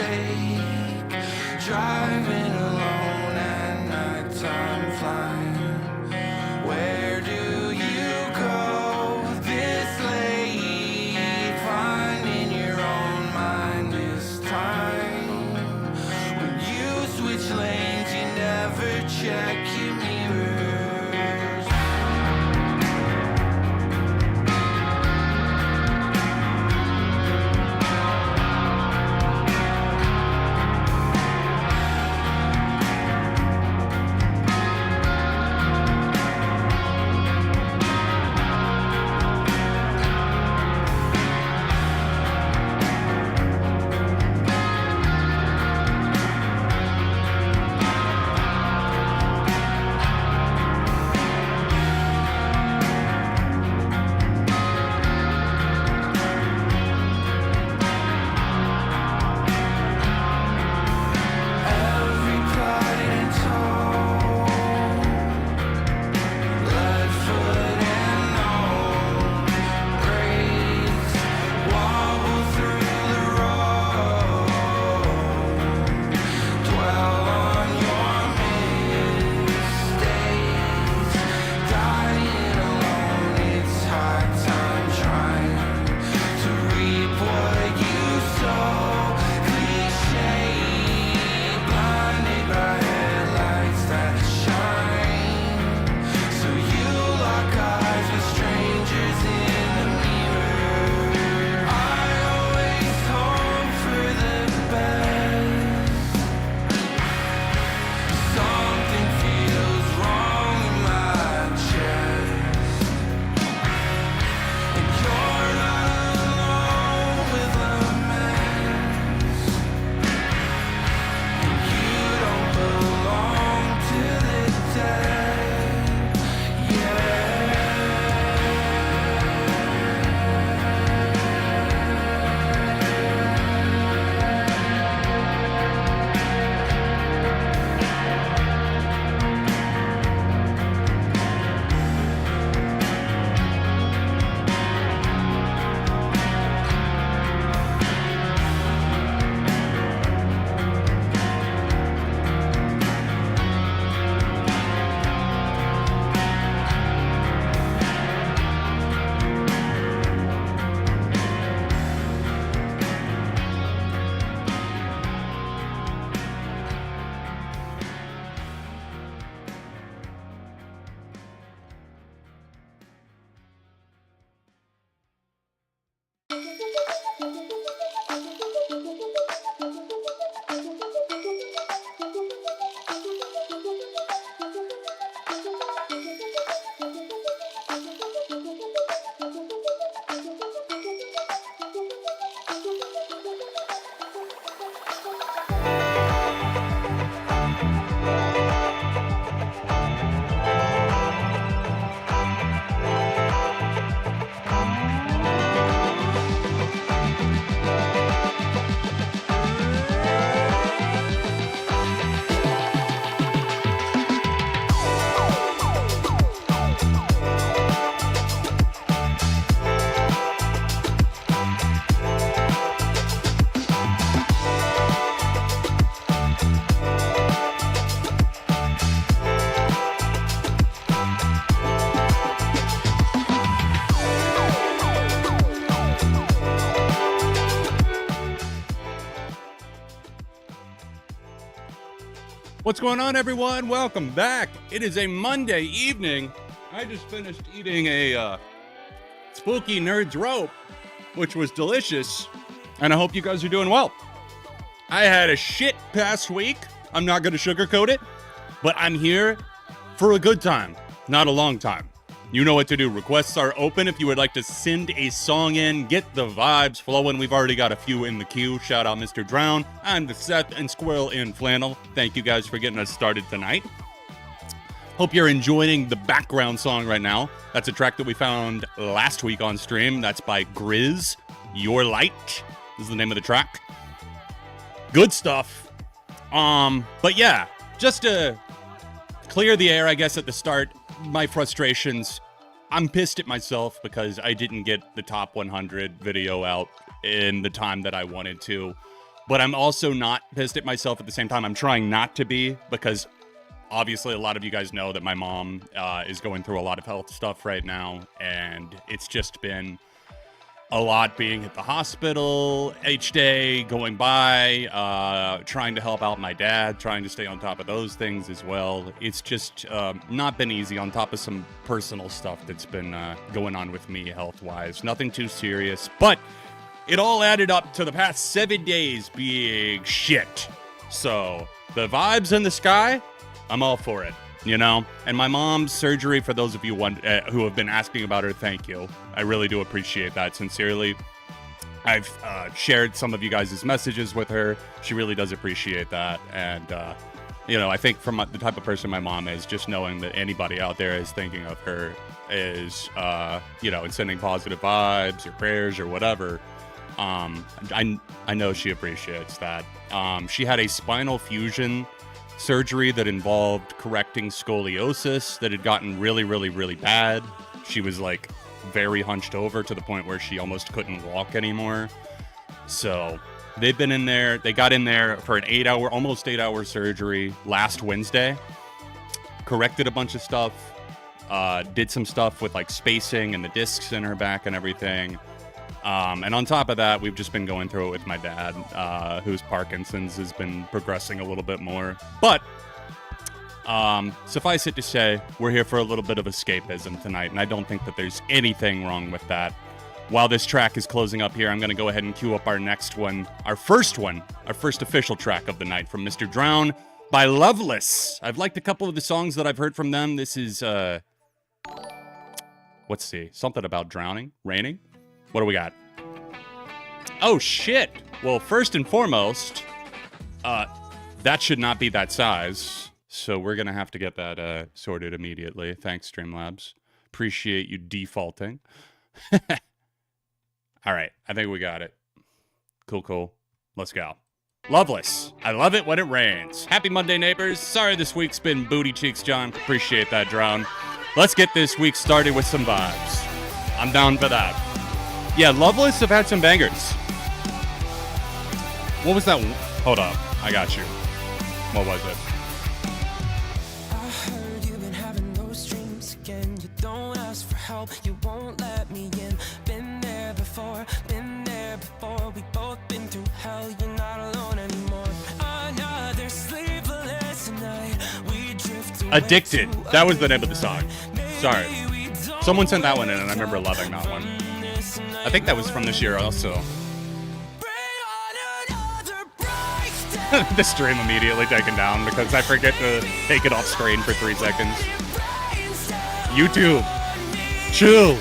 take, driving alone at nighttime flying. Where do you go this late? Finding your own mind this time. When you switch lanes, you never check your mirrors. What's going on, everyone? Welcome back. It is a Monday evening. I just finished eating a spooky nerd's rope, which was delicious, and I hope you guys are doing well. I had a shit past week. I'm not going to sugarcoat it, but I'm here for a good time, not a long time. You know what to do. Requests are open if you would like to send a song in. Get the vibes flowing. We've already got a few in the queue. Shout out Mr. Drown and the Seth and Squirrel in Flannel. Thank you guys for getting us started tonight. Hope you're enjoying the background song right now. That's a track that we found last week on stream. That's by Grizz. Your Light is the name of the track. Good stuff. But yeah, just to clear the air, I guess, at the start, my frustrations. I'm pissed at myself because I didn't get the top 100 video out in the time that I wanted to. but I'm also not pissed at myself at the same time. I'm trying not to be, because obviously a lot of you guys know that my mom is going through a lot of health stuff right now, and it's just been a lot being at the hospital each day, going by, trying to help out my dad, trying to stay on top of those things as well. It's just not been easy, on top of some personal stuff that's been going on with me health-wise. Nothing too serious, but it all added up to the past 7 days being shit. So the vibes in the sky, I'm all for it. You know, and my mom's surgery, for those of you who have been asking about her, thank you. I really do appreciate that, sincerely. I've shared some of you guys' messages with her. She really does appreciate that. And, you know, I think from the type of person my mom is, just knowing that anybody out there is thinking of her is, you know, and sending positive vibes or prayers or whatever, I know she appreciates that. She had a spinal fusion surgery that involved correcting scoliosis that had gotten really, really, really bad. She was like very hunched over to the point where she almost couldn't walk anymore. So they've been in there. They got in there for an almost 8 hour surgery last Wednesday. Corrected a bunch of stuff. Did some stuff with like spacing and the discs in her back and everything. And on top of that, we've just been going through it with my dad, whose Parkinson's has been progressing a little bit more. But suffice it to say, we're here for a little bit of escapism tonight, and I don't think that there's anything wrong with that. While this track is closing up here, I'm going to go ahead and cue up our next one, our first official track of the night, from Mr. Drown by Loveless. I've liked a couple of the songs that I've heard from them. This is, let's see, something about drowning, raining. What do we got? Oh, shit. Well, first and foremost, that should not be that size. So we're going to have to get that sorted immediately. Thanks, Streamlabs. Appreciate you defaulting. All right. I think we got it. Cool. Let's go. Loveless. I love it when it rains. Happy Monday, neighbors. Sorry this week's been booty cheeks, John. Appreciate that, Drown. Let's get this week started with some vibes. I'm down for that. Yeah, Loveless have had some bangers. What was that? Hold up. I got you. What was it? I heard you've been having those dreams again. You don't ask for help, you won't let me in. Been there before, we both been through hell. You're not alone anymore. Another sleepless night. We drift away. Addicted. That was the name of the song. Sorry. Someone sent that one in, and I remember loving that one. I think that was from this year also. The stream immediately taken down because I forget to take it off screen for 3 seconds. YouTube. Chill.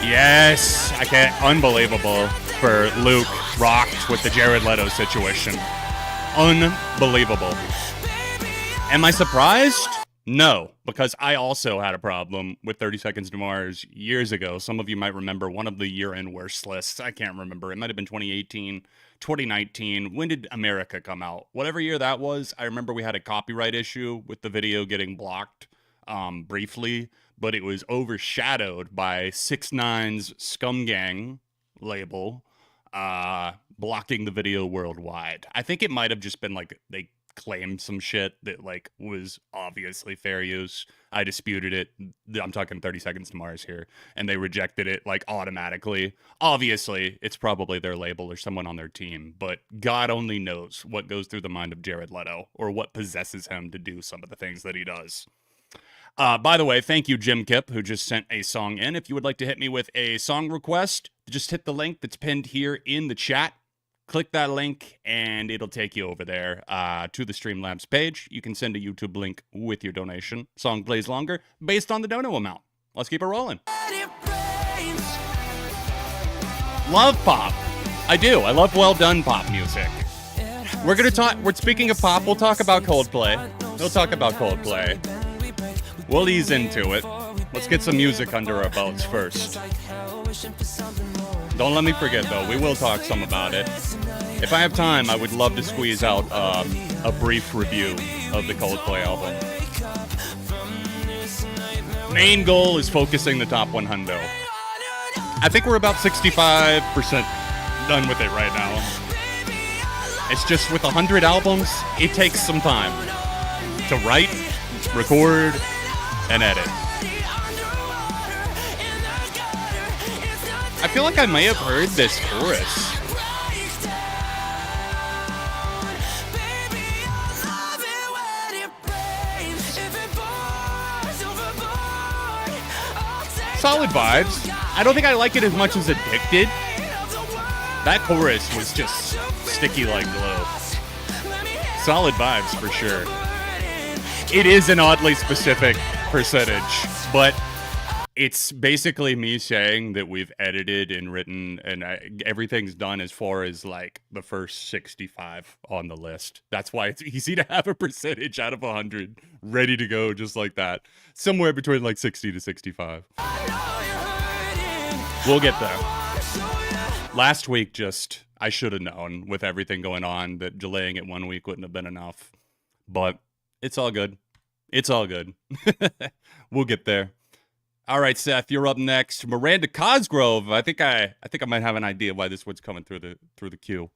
Yes. I can't. Unbelievable for Luke rocked with the Jared Leto situation. Unbelievable. Am I surprised? No, because I also had a problem with 30 Seconds to Mars years ago. Some of you might remember one of the year-end worst lists. I can't remember. It might have been 2018, 2019. When did America come out? Whatever year that was, I remember we had a copyright issue with the video getting blocked briefly, but it was overshadowed by 6ix9ine's Scum Gang label blocking the video worldwide. I think it might have just been like they claimed some shit that like was obviously fair use. I disputed it. I'm talking 30 Seconds to Mars here, and they rejected it like automatically. Obviously, it's probably their label or someone on their team, but God only knows what goes through the mind of Jared Leto or what possesses him to do some of the things that he does. By the way, thank you, Jim Kip, who just sent a song in. If you would like to hit me with a song request, just hit the link that's pinned here in the chat. Click that link, and it'll take you over there to the Streamlabs page. You can send a YouTube link with your donation. Song plays longer based on the dono amount. Let's keep it rolling. Love pop. I do. I love well-done pop music. We're going to talk... Speaking of pop, we'll talk about Coldplay. We'll talk about Coldplay. We'll ease into it. Let's get some music under our belts first. Don't let me forget, though. We will talk some about it. If I have time, I would love to squeeze out a brief review of the Coldplay album. Main goal is focusing the top 100. I think we're about 65% done with it right now. It's just with 100 albums, it takes some time to write, record, and edit. I feel like I may have heard this chorus. Solid vibes. I don't think I like it as much as Addicted. That chorus was just sticky like glue. Solid vibes for sure. It is an oddly specific percentage, but it's basically me saying that we've edited and written and everything's done as far as like the first 65 on the list. That's why it's easy to have a percentage out of 100 ready to go just like that. Somewhere between like 60 to 65. We'll get there. Last week, I should have known with everything going on that delaying it 1 week wouldn't have been enough. But it's all good. It's all good. We'll get there. All right, Seth, you're up next. Miranda Cosgrove. I think I might have an idea why this one's coming through the queue.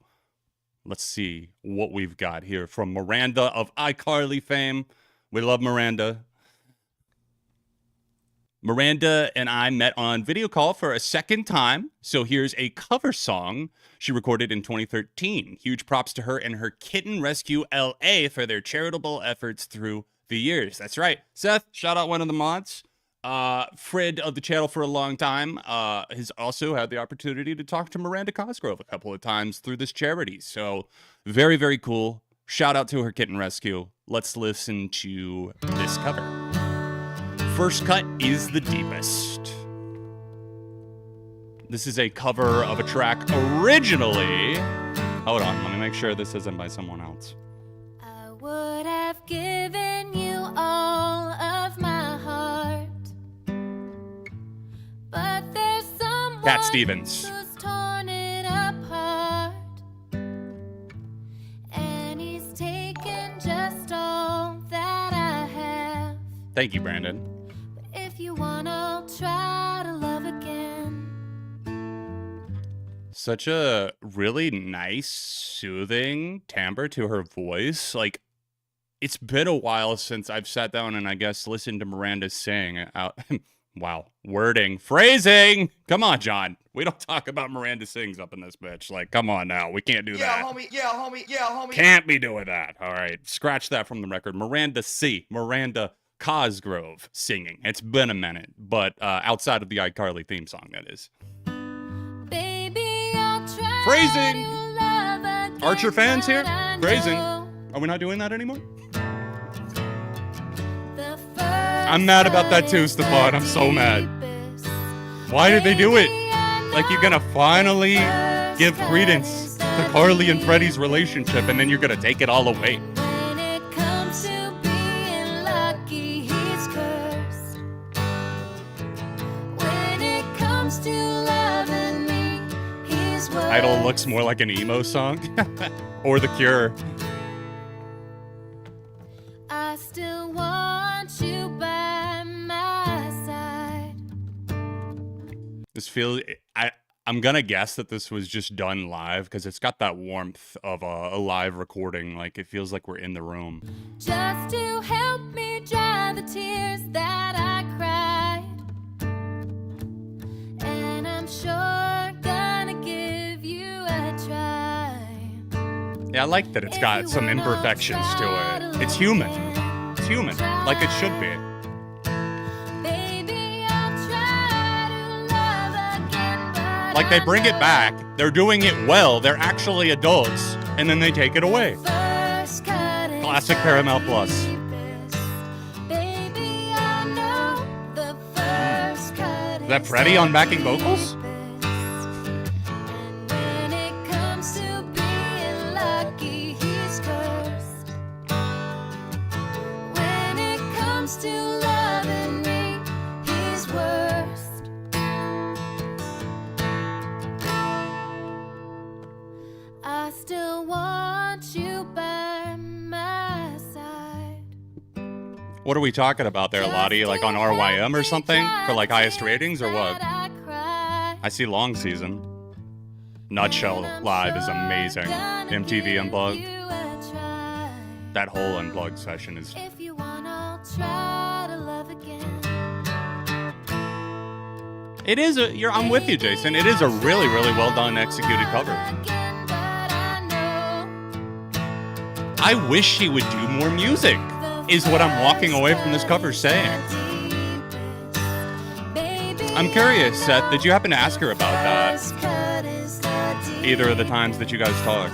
Let's see what we've got here from Miranda of iCarly fame. We love Miranda. Miranda and I met on video call for a second time, so here's a cover song she recorded in 2013. Huge props to her and her Kitten Rescue LA for their charitable efforts through the years. That's right. Seth, shout out one of the mods. Fred of the channel for a long time has also had the opportunity to talk to Miranda Cosgrove a couple of times through this charity. So very, very cool. Shout out to her Kitten Rescue. Let's listen to this cover. First cut is the deepest. This is a cover of a track originally. Hold on, let me make sure this isn't by someone else. I would have given you all of my heart, but there's someone Cat Stevens. who's torn it apart, and he's taken just all that I have. Thank you, Brandon. But if you want, I'll try to love again. Such a really nice, soothing timbre to her voice. Like, it's been a while since I've sat down and I guess listened to Miranda sing out. Wow. Wording. Phrasing. Come on, John. We don't talk about Miranda sings up in this bitch. Like, come on now. We can't do that. Homie. Yeah, homie. Yeah, homie. Can't be doing that. All right. Scratch that from the record. Miranda Cosgrove singing. It's been a minute, but outside of the iCarly theme song, that is. Baby, I'll try Phrasing. to love again, Archer fans here? but I Phrasing. know Are we not doing that anymore? the first I'm mad about that too, Stefan. I'm so mad. Why did they do it? Like, you're gonna finally give credence to Carly and Freddie's relationship, and then you're gonna take it all away. When it comes to being lucky, he's cursed. When it comes to loving me, he's worse. Idol looks more like an emo song. Or The Cure. I still want you by my side. This feels... I'm gonna guess that this was just done live, because it's got that warmth of a live recording. Like, it feels like we're in the room. Just to help me dry the tears that I cried. And I'm sure gonna give you a try. Yeah, I like that it's got some imperfections to it. It's human. It's human, like it should be. Baby, I'll try to love again, but Like, they I bring it know back, they're doing it well, they're actually adults, and then they take it away. first cut is Classic Paramount Plus. deepest. Baby, I know the first cut Is that is Freddie on backing vocals? deepest. And when it comes to being lucky, he's cursed. When it comes to loving me, he's worst. I still want you by my side. What are we talking about there, Lottie? Like on RYM or something? For like highest ratings or what? I see long season. Nutshell Live is amazing. MTV Unplugged. That whole Unplugged session is... If you wanna, I'll try to love again. It is a... I'm with you, Jason. It is a really, really well done, executed cover. I wish she would do more music, is what I'm walking away from this cover saying. I'm curious, Seth, did you happen to ask her about that? Either of the times that you guys talked?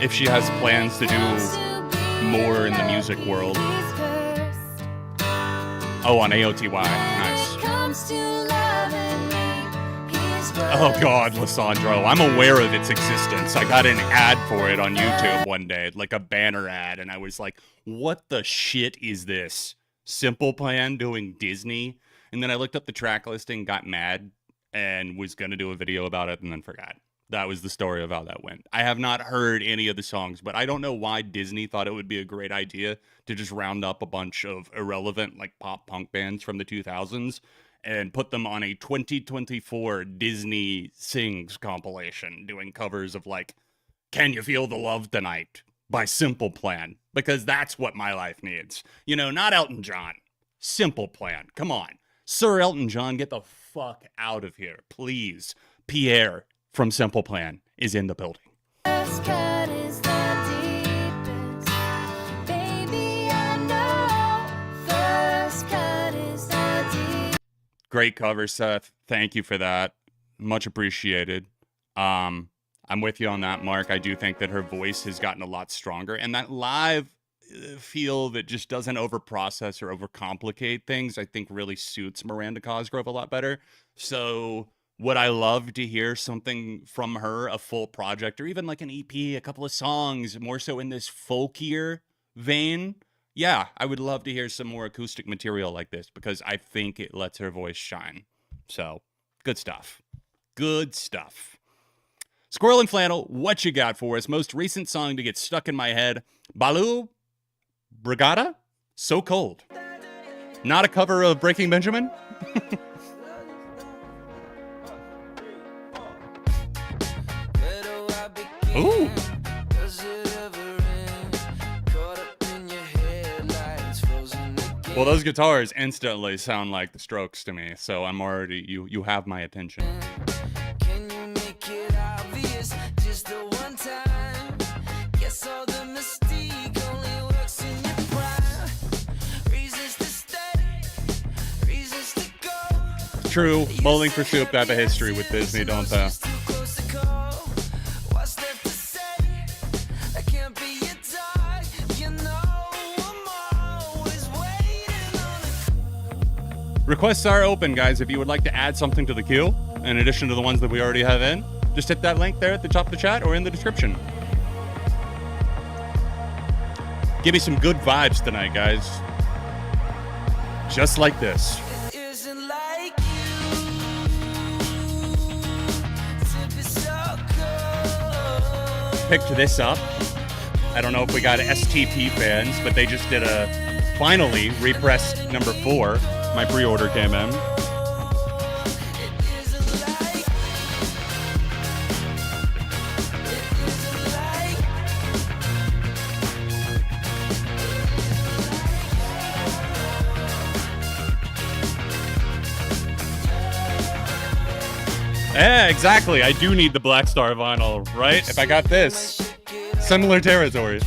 If she has plans to do more in the music world. Oh, on AOTY. Nice. Oh God, Lissandro. I'm aware of its existence. I got an ad for it on YouTube one day, like a banner ad, and I was like, what the shit is this? Simple Plan doing Disney? And then I looked up the track listing, got mad, and was going to do a video about it, and then forgot. That was the story of how that went. I have not heard any of the songs, but I don't know why Disney thought it would be a great idea to just round up a bunch of irrelevant, like, pop punk bands from the 2000s and put them on a 2024 Disney Sings compilation, doing covers of, like, Can You Feel the Love Tonight by Simple Plan, because that's what my life needs. You know, not Elton John. Simple Plan. Come on. Sir Elton John, get the fuck out of here, please. Pierre from Simple Plan is in the building. Great cover, Seth. Thank you for that. Much appreciated. I'm with you on that, Mark. I do think that her voice has gotten a lot stronger, and that live feel that just doesn't overprocess or overcomplicate things, I think really suits Miranda Cosgrove a lot better. So would I love to hear something from her, a full project, or even like an EP, a couple of songs, more so in this folkier vein? Yeah, I would love to hear some more acoustic material like this, because I think it lets her voice shine. So, good stuff. Good stuff. Squirrel and Flannel, what you got for us? Most recent song to get stuck in my head, Baloo Brigada? So Cold. Not a cover of Breaking Benjamin? Ooh. Well, those guitars instantly sound like the Strokes to me, so I'm already, you have my attention. Can you make it obvious just the one time? Guess all the mystique only works in your prime. Reasons to stay, reasons to go. True, Bowling for Soup have a history with Disney, don't they? Requests are open, guys. If you would like to add something to the queue, in addition to the ones that we already have in, just hit that link there at the top of the chat or in the description. Give me some good vibes tonight, guys. Just like this. Picked this up. I don't know if we got STP fans, but they just did a, finally, repressed number 4. My pre-order came in. Yeah, exactly. I do need the Black Star vinyl, right? If I got this. Similar territory.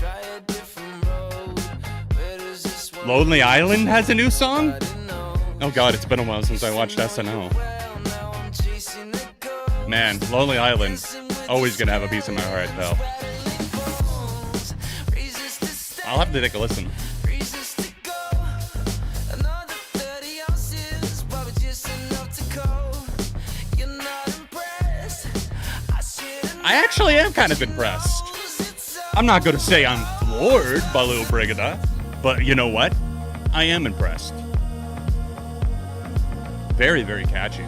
Lonely Island has a new song? Oh god, it's been a while since I watched SNL. Man, Lonely Island, always gonna have a piece of my heart, though. I'll have to take a listen. I actually am kind of impressed. I'm not gonna say I'm floored by Lil Brigada, but you know what? I am impressed. Very, very catchy.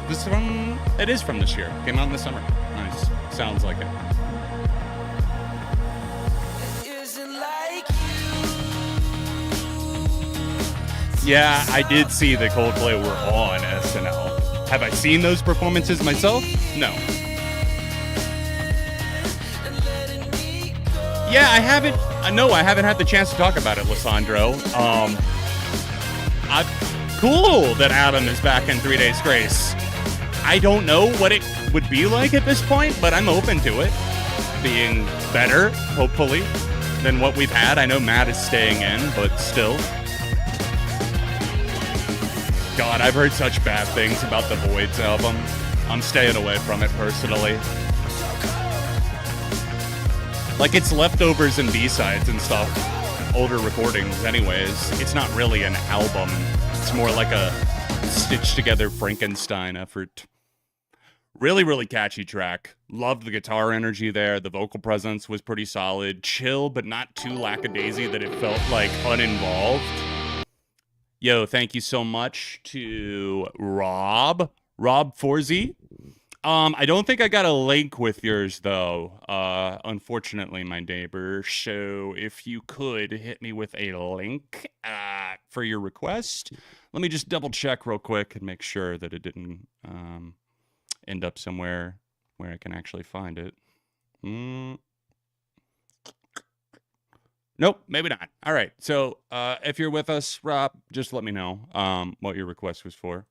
This from, it is from this year. Came out in the summer. Nice. Sounds like it. Yeah, I did see that Coldplay were on SNL. Have I seen those performances myself? No. Yeah, I haven't. No, I haven't had the chance to talk about it, Lissandro. Cool that Adam is back in 3 Days Grace. I don't know what it would be like at this point, but I'm open to it being better, hopefully, than what we've had. I know Matt is staying in, but still. God, I've heard such bad things about the Voids album. I'm staying away from it personally. Like, it's leftovers and B-sides and stuff. Older recordings anyways. It's not really an album. It's more like a stitched-together Frankenstein effort. Really, really catchy track. Loved the guitar energy there. The vocal presence was pretty solid. Chill, but not too lackadaisy that it felt, like, uninvolved. Yo, thank you so much to Rob 4Z. I don't think I got a link with yours, though, unfortunately, my neighbor. So if you could hit me with a link for your request. Let me just double check real quick and make sure that it didn't end up somewhere where I can actually find it. Nope, maybe not. All right, so if you're with us, Rob, just let me know what your request was for.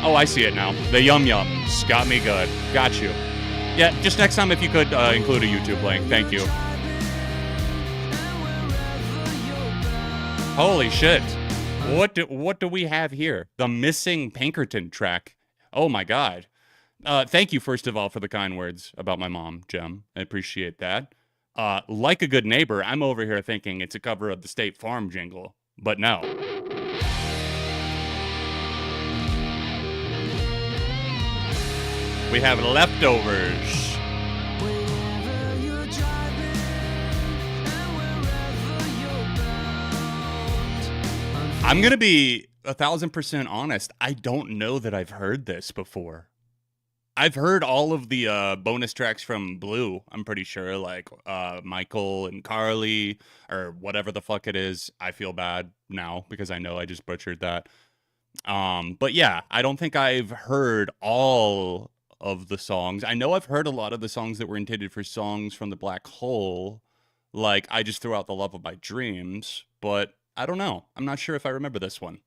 Oh, I see it now. The Yum Yums got me good. Got you. Yeah, just next time if you could include a YouTube link. Thank you. Holy shit. What do we have here? The Missing Pinkerton track. Oh my god. Thank you, first of all, for the kind words about my mom, Jem. I appreciate that. Like a good neighbor, I'm over here thinking it's a cover of the State Farm jingle. But no. We have Leftovers. I'm gonna be 1,000% honest. I don't know that I've heard this before. I've heard all of the bonus tracks from Blue, I'm pretty sure, like Michael and Carly, or whatever the fuck it is. I feel bad now because I know I just butchered that. But yeah, I don't think I've heard all of the songs. I know I've heard a lot of the songs that were intended for songs from the Black Hole, like I Just Threw Out the Love of My Dreams, but I don't know. I'm not sure if I remember this one.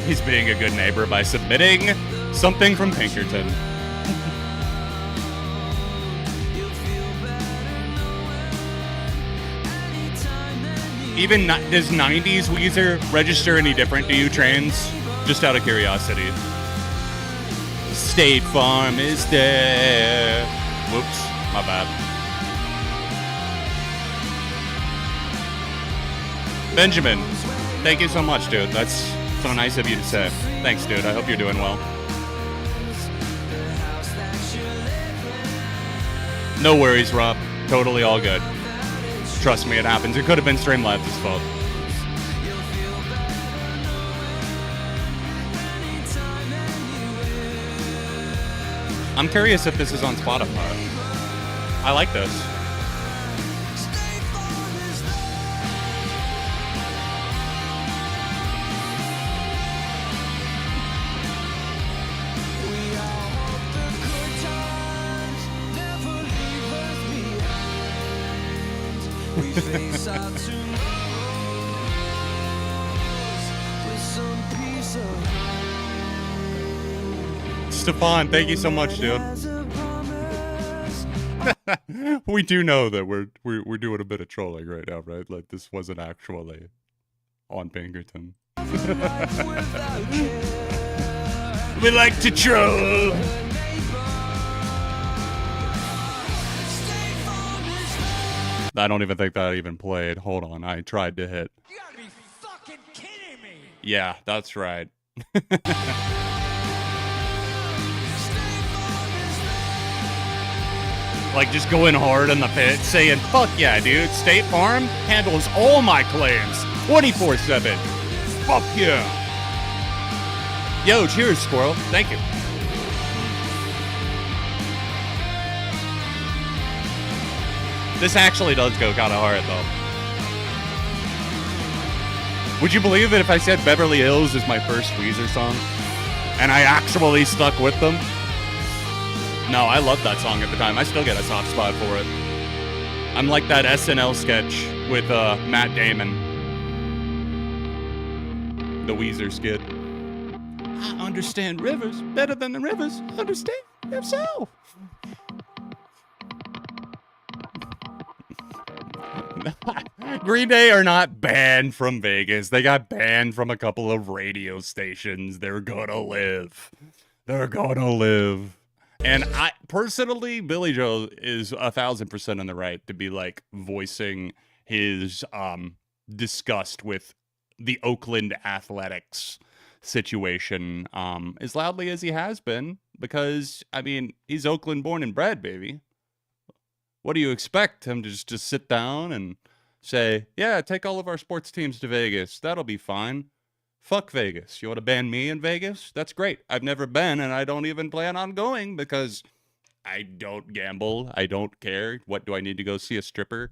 He's being a good neighbor by submitting something from Pinkerton. Even does 90s Weezer register any different to you, Trains? Just out of curiosity. State Farm is there. Whoops, my bad. Benjamin, thank you so much, dude. That's so nice of you to say. Thanks, dude. I hope you're doing well. No worries, Rob. Totally all good. Trust me, it happens. It could have been Streamlabs' fault. I'm curious if this is on Spotify. I like this. Stefan, thank you so much, dude. We do know that we're doing a bit of trolling right now, right? Like this wasn't actually on Pinkerton. We like to troll. I don't even think that even played. Hold on, I tried to hit. You gotta be fucking kidding me! Yeah, that's right. Like just going hard in the pit, saying, fuck yeah, dude, State Farm handles all my claims 24/7. Fuck yeah. Yo, cheers, Squirrel. Thank you. This actually does go kind of hard, though. Would you believe it if I said Beverly Hills is my first Weezer song? and I actually stuck with them. No, I loved that song at the time. I still get a soft spot for it. I'm like that SNL sketch with Matt Damon. The Weezer skit. I understand rivers better than the rivers understand themselves. Green Day are not banned from Vegas. They got banned from a couple of radio stations. They're gonna live. They're gonna live. And I personally, Billy Joe is 1,000% on the right to be like voicing his disgust with the Oakland Athletics situation as loudly as he has been, because I mean, he's Oakland born and bred, baby. What do you expect him to just sit down and say, yeah, take all of our sports teams to Vegas, that'll be fine? Fuck Vegas. You want to ban me in Vegas? That's great. I've never been, and I don't even plan on going because I don't gamble. I don't care. What, do I need to go see a stripper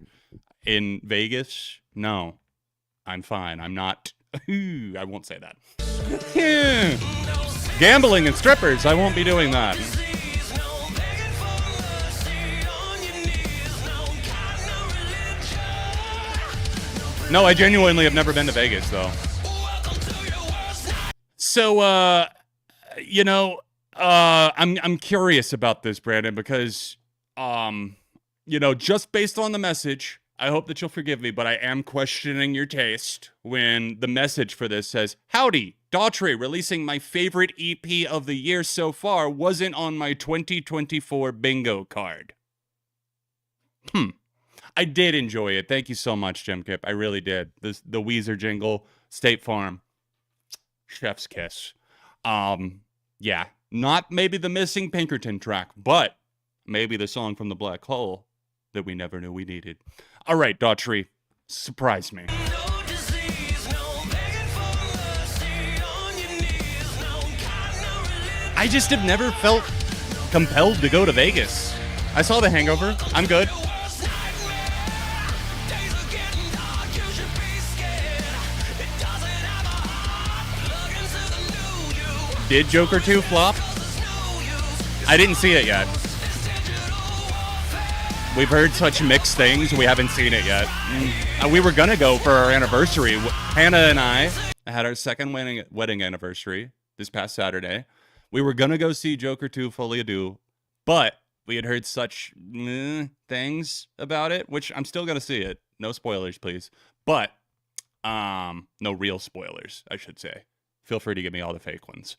in Vegas? No. I'm fine. I'm not. I won't say that. Gambling and strippers, I won't be doing that. No, I genuinely have never been to Vegas, though. So, you know, I'm curious about this, Brandon, because, you know, just based on the message, I hope that you'll forgive me, but I am questioning your taste when the message for this says, howdy, Daughtry, releasing my favorite EP of the year so far wasn't on my 2024 bingo card. I did enjoy it. Thank you so much, Jim Kip. I really did. The Weezer jingle, State Farm, chef's kiss. Yeah, not maybe the missing Pinkerton track, but maybe the song from the Black Hole that we never knew we needed. All right, Daughtry, surprise me. I just have never felt compelled to go to Vegas. I saw The Hangover. I'm good. Did Joker 2 flop? I didn't see it yet. We've heard such mixed things. We haven't seen it yet. We were going to go for our anniversary. Hannah and I had our second wedding anniversary this past Saturday. We were going to go see Joker 2 Folie à Deux, but we had heard such things about it, which I'm still going to see it. No spoilers, please. But no real spoilers, I should say. Feel free to give me all the fake ones.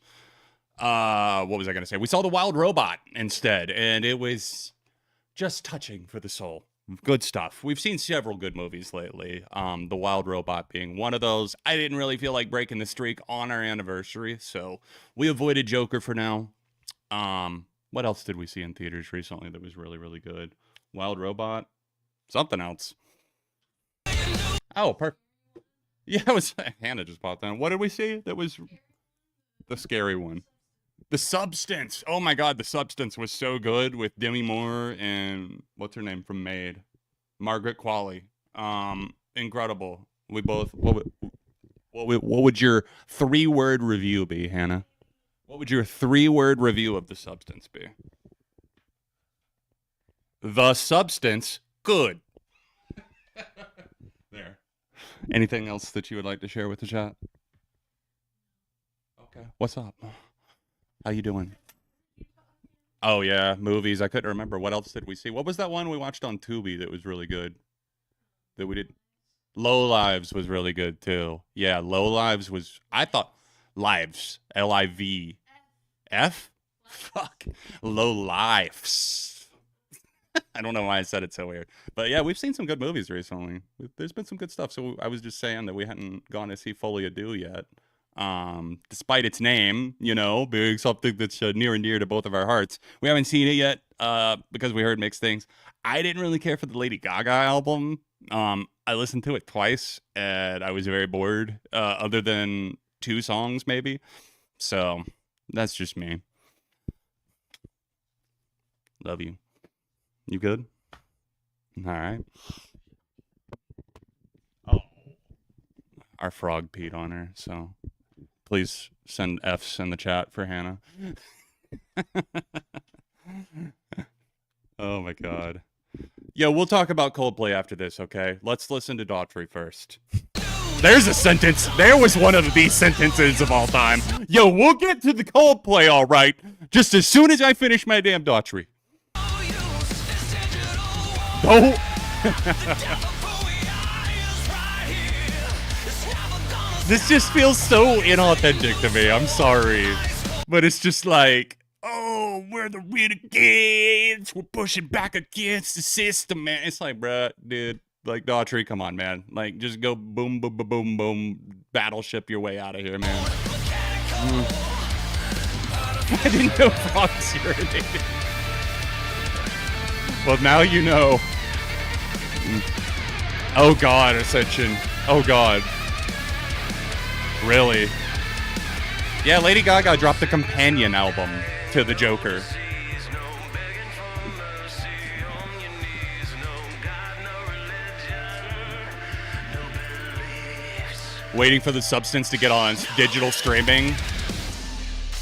What was I going to say? We saw The Wild Robot instead, and it was just touching for the soul. Good stuff. We've seen several good movies lately. The Wild Robot being one of those. I didn't really feel like breaking the streak on our anniversary, so we avoided Joker for now. What else did we see in theaters recently that was really, really good? Wild Robot. Something else. Oh, perfect. Yeah, it was Hannah just popped on. What did we see? That was the scary one. The Substance. Oh my God, The Substance was so good with Demi Moore and what's her name from Maid, Margaret Qualley. Incredible. We both. What would your 3-word review be, Hannah? What would your 3-word review of The Substance be? The Substance. Good. There. Anything else that you would like to share with the chat? Okay. What's up? How you doing? Oh, yeah. Movies. I couldn't remember. What else did we see? What was that one we watched on Tubi that was really good? That we did? Low Lives was really good, too. Yeah, Low Lives was... I thought... Lives. L-I-V. F? Fuck. Low Lives. I don't know why I said it so weird. But yeah, we've seen some good movies recently. There's been some good stuff. So I was just saying that we hadn't gone to see Folie à Deux yet. Despite its name, you know, being something that's near and dear to both of our hearts. We haven't seen it yet because we heard mixed things. I didn't really care for the Lady Gaga album. I listened to it twice and I was very bored, other than 2 songs maybe. So that's just me. Love you. You good? All right. Oh, our frog peed on her, so Please send Fs in the chat for Hannah. Oh my god. Yo, we'll talk about Coldplay after this, okay? Let's listen to Daughtry first. There's a sentence. There was one of these sentences of all time. Yo, we'll get to the Coldplay, all right, just as soon as I finish my damn Daughtry. Oh. This just feels so inauthentic to me. I'm sorry. But it's just like, oh, we're the renegades. We're pushing back against the system, man. It's like, bruh, dude. Like, Daughtry, come on, man. Like, just go boom, boom, boom, boom, boom. Battleship your way out of here, man. I didn't know frogs urinated. Well, now you know. Oh, God, Ascension. Oh, God. Really? Yeah, Lady Gaga dropped the companion album to the Joker. Waiting for the Substance to get on digital streaming.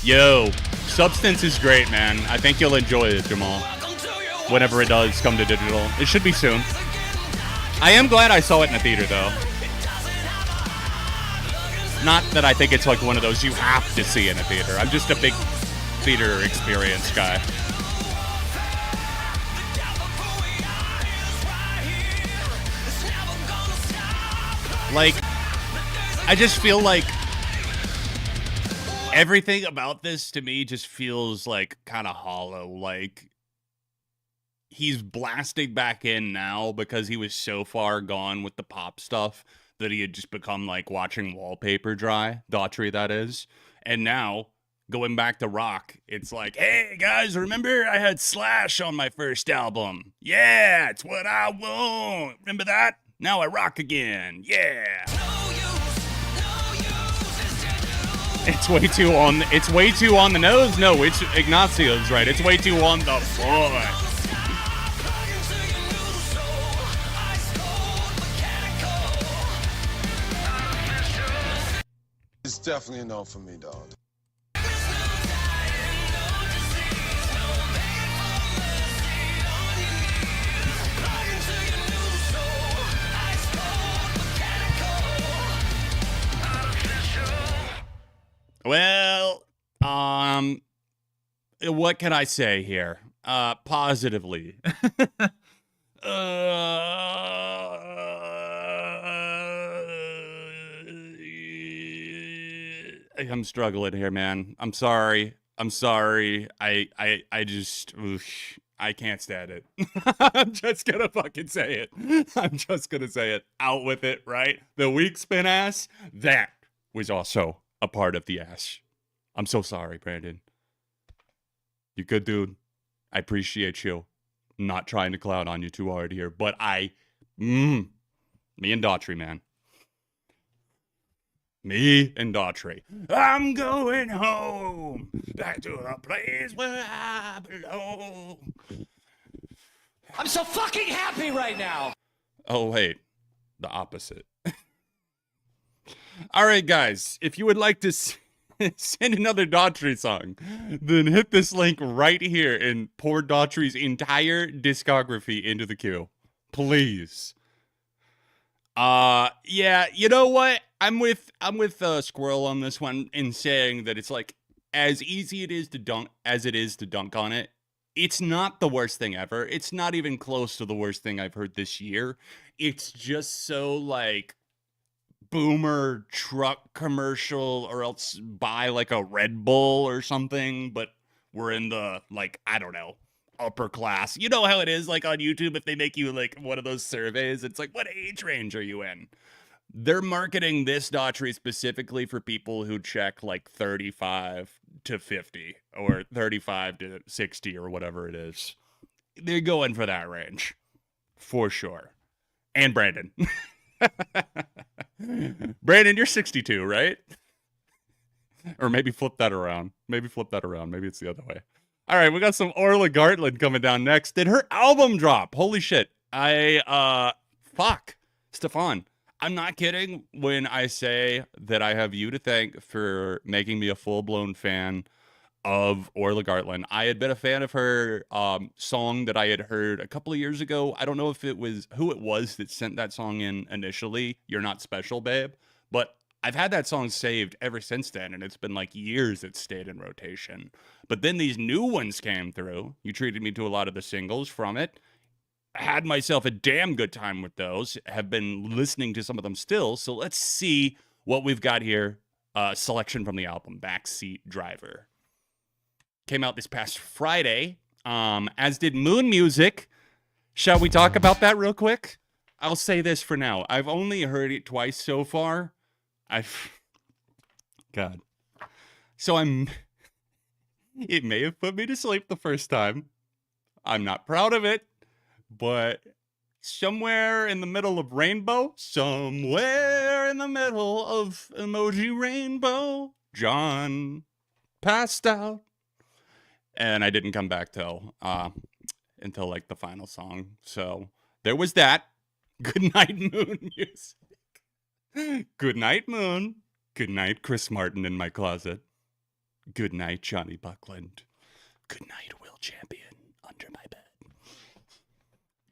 Yo, Substance is great, man. I think you'll enjoy it, Jamal. Whenever it does come to digital. It should be soon. I am glad I saw it in a theater, though. Not that I think it's like one of those you have to see in a theater. I'm just a big theater experience guy. Like, I just feel like everything about this to me just feels like kind of hollow. Like, he's blasting back in now because he was so far gone with the pop stuff that he had just become like watching wallpaper dry. Daughtry, that is. And now, going back to rock, it's like, hey guys, remember I had Slash on my first album? Yeah, it's what I want. Remember that? Now I rock again. Yeah. It's way too on the nose. No, it's Ignacio's right. It's way too on the floor. It's definitely a no for me, dog. Well, what can I say here? Positively. I'm struggling here, man. I'm sorry. I just, I can't stand it. I'm just gonna fucking say it. I'm just gonna say it. Out with it, right? The weak spin ass, that was also a part of the ass. I'm so sorry, Brandon. You good dude. I appreciate you. I'm not trying to clown on you too hard here, but me and Daughtry, man. Me and Daughtry. I'm going home, back to the place where I belong. I'm so fucking happy right now. Oh, wait. The opposite. All right, guys. If you would like to send another Daughtry song, then hit this link right here and pour Daughtry's entire discography into the queue. Please. Yeah, you know what? I'm with Squirrel on this one in saying that it's like as easy it is to dunk as it is to dunk on it. It's not the worst thing ever. It's not even close to the worst thing I've heard this year. It's just so like boomer truck commercial, or else buy like a Red Bull or something, but we're in the, like, I don't know, upper class. You know how it is, like on YouTube, if they make you like one of those surveys, it's like, what age range are you in? They're marketing this Daughtry specifically for people who check like 35 to 50 or 35 to 60 or whatever it is. They're going for that range for sure. And Brandon. Brandon, you're 62, right? Or maybe flip that around. Maybe it's the other way. All right, we got some Orla Gartland coming down next. Did her album drop? Holy shit. Fuck. Stefan, I'm not kidding when I say that I have you to thank for making me a full-blown fan of Orla Gartland. I had been a fan of her song that I had heard a couple of years ago. I don't know if it was who it was that sent that song in initially, You're Not Special, Babe, but I've had that song saved ever since then, and it's been like years it's stayed in rotation. But then these new ones came through. You treated me to a lot of the singles from it. I had myself a damn good time with those. Have been listening to some of them still. So let's see what we've got here. Selection from the album, Backseat Driver. Came out this past Friday, as did Moon Music. Shall we talk about that real quick? I'll say this for now. I've only heard it twice so far. God. So it may have put me to sleep the first time. I'm not proud of it, but somewhere in the middle of rainbow, somewhere in the middle of emoji rainbow, John passed out. And I didn't come back until like the final song. So there was that. Good night, Moon Music. Good night, Moon. Good night, Chris Martin in my closet. Good night, Johnny Buckland. Good night, Will Champion under my bed.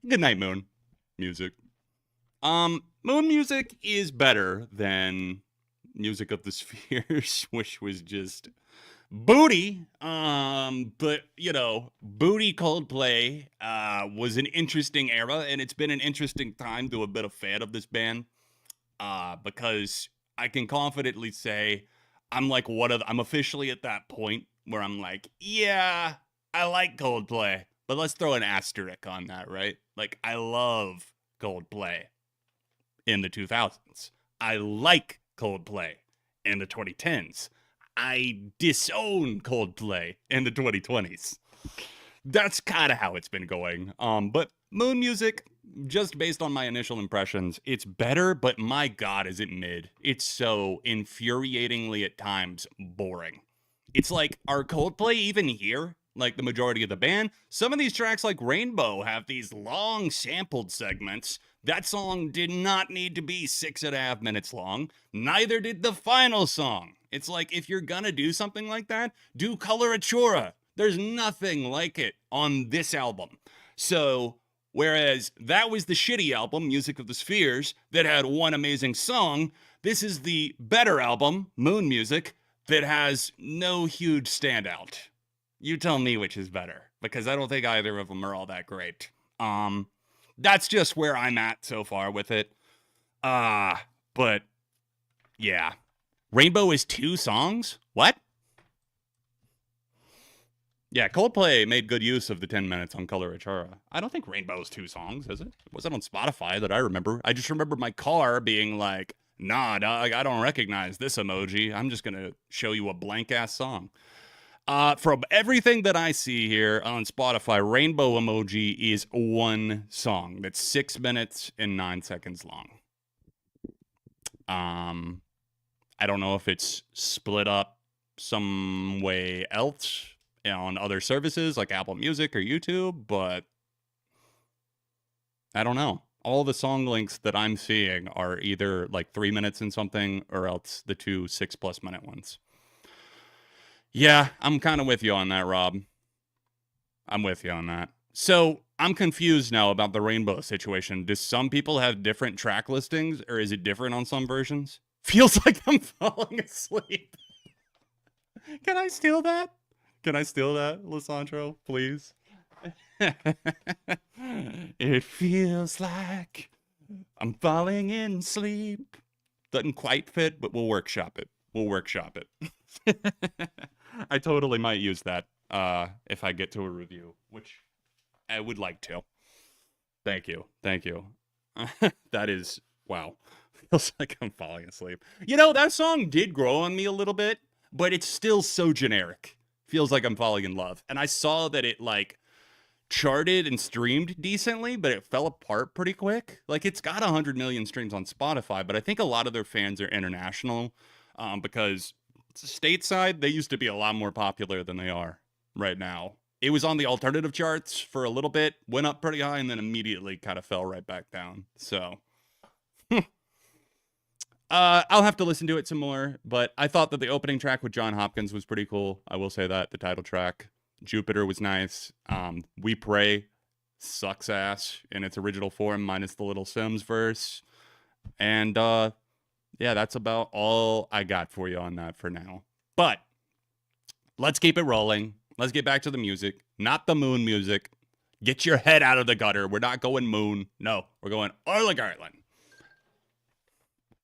Good night, Moon Music. Moon Music is better than Music of the Spheres, which was just booty. But you know, booty Coldplay was an interesting era, and it's been an interesting time to have been a fan of this band. Because I can confidently say I'm officially at that point where I'm like, yeah, I like Coldplay, but let's throw an asterisk on that, right? Like, I love Coldplay in the 2000s. I like Coldplay in the 2010s. I disown Coldplay in the 2020s. That's kind of how it's been going. But Moon Music, just based on my initial impressions, it's better, but my God, is it mid. It's so infuriatingly at times boring. It's like, are Coldplay even here? Like the majority of the band? Some of these tracks like Rainbow have these long sampled segments. That song did not need to be 6.5 minutes long. Neither did the final song. It's like, if you're gonna do something like that, do Coloratura. There's nothing like it on this album. So, whereas that was the shitty album, Music of the Spheres, that had one amazing song, this is the better album, Moon Music, that has no huge standout. You tell me which is better, because I don't think either of them are all that great. That's just where I'm at so far with it. But, yeah. Rainbow is 2 songs? What? Yeah, Coldplay made good use of the 10 minutes on Coloratura. I don't think Rainbow's 2 songs, is it? It wasn't on Spotify that I remember. I just remember my car being like, nah, dog, I don't recognize this emoji. I'm just going to show you a blank-ass song. From everything that I see here on Spotify, Rainbow emoji is 1 song that's 6 minutes and 9 seconds long. I don't know if it's split up some way else on other services like Apple Music or YouTube, but I don't know. All the song links that I'm seeing are either like 3 minutes and something, or else the 2 6+ minute ones. Yeah, I'm kind of with you on that, Rob. I'm with you on that. So I'm confused now about the Rainbow situation. Do some people have different track listings, or is it different on some versions? Feels like I'm falling asleep. Can I steal that? Can I steal that, Lissandro, please? It feels like I'm falling in sleep. Doesn't quite fit, but we'll workshop it. We'll workshop it. I totally might use that if I get to a review, which I would like to. Thank you. Thank you. That is, wow. Feels like I'm falling asleep. You know, that song did grow on me a little bit, but it's still so generic. Feels like I'm falling in love. And I saw that it, like, charted and streamed decently, but it fell apart pretty quick. Like, it's got 100 million streams on Spotify, but I think a lot of their fans are international because stateside, they used to be a lot more popular than they are right now. It was on the alternative charts for a little bit, went up pretty high, and then immediately kind of fell right back down. So, I'll have to listen to it some more, but I thought that the opening track with John Hopkins was pretty cool. I will say that. The title track, Jupiter, was nice. We Pray sucks ass in its original form, minus the Little Sims verse. And, yeah, that's about all I got for you on that for now. But let's keep it rolling. Let's get back to the music. Not the moon music. Get your head out of the gutter. We're not going moon. No, we're going Orla Gartland.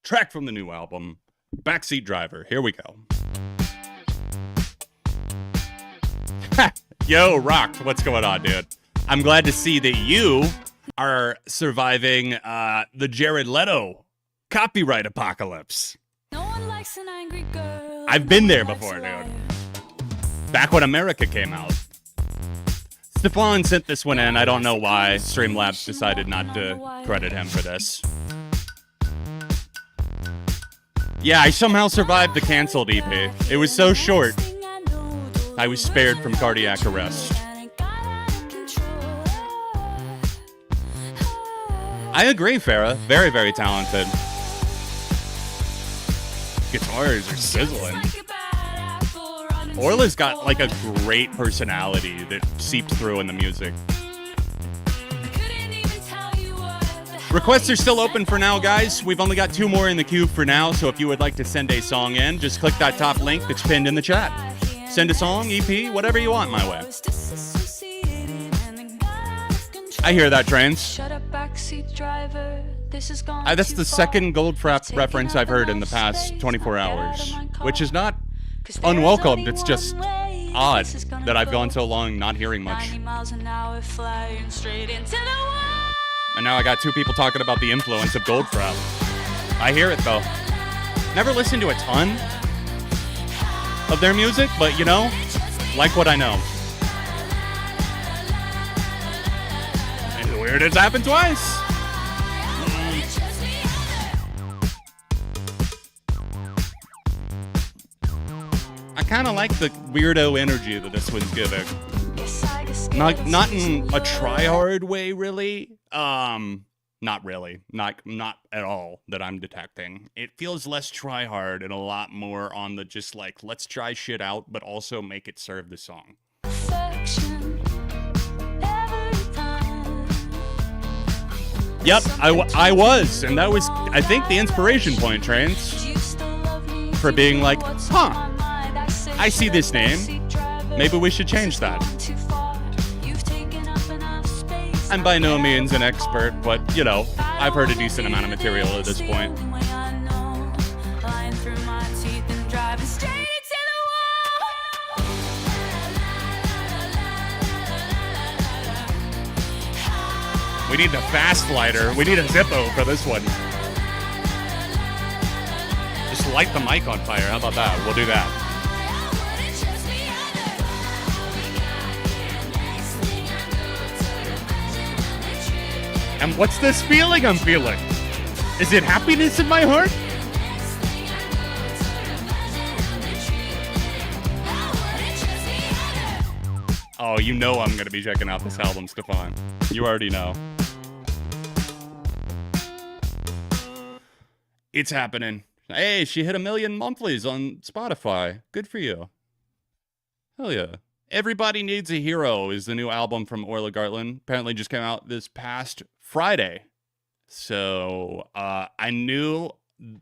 Track from the new album, Backseat Driver. Here we go. Yo, Rock, what's going on, dude? I'm glad to see that you are surviving the Jared Leto copyright apocalypse. No one likes an angry girl. I've been there before, dude. Back when America came out. Stefan sent this one in. I don't know why Streamlabs decided not to credit him for this. Yeah, I somehow survived the canceled EP. It was so short, I was spared from cardiac arrest. I agree, Farah. Very, very talented. Guitars are sizzling. Orla's got like a great personality that seeps through in the music. Requests are still open for now, guys. We've only got 2 more in the queue for now, so if you would like to send a song in, just click that top link that's pinned in the chat. Send a song, EP, whatever you want my way. I hear that, Trains. That's the second Goldfrapp reference I've heard in the past 24 hours, which is not unwelcomed. It's just odd that I've gone so long not hearing much. And now I got 2 people talking about the influence of Goldfrapp. I hear it, though. Never listened to a ton of their music, but, you know, like what I know. It's weird it's happened twice. I kind of like the weirdo energy that this one's giving. Not in a try-hard way, really. Not really. Not at all that I'm detecting. It feels less try-hard and a lot more on the just like, let's try shit out, but also make it serve the song. Yep, I was. And that was, I think, the inspiration point, Trains, for being like, huh, I see this name. Maybe we should change that. I'm by no means an expert, but, you know, I've heard a decent amount of material at this point. We need the fast lighter. We need a Zippo for this one. Just light the mic on fire. How about that? We'll do that. And what's this feeling I'm feeling? Is it happiness in my heart? Oh, you know I'm gonna be checking out this album, Stefan. You already know. It's happening. Hey, she hit 1 million monthlies on Spotify. Good for you. Hell yeah. Everybody Needs a Hero is the new album from Orla Gartland. Apparently just came out this past Friday. So I knew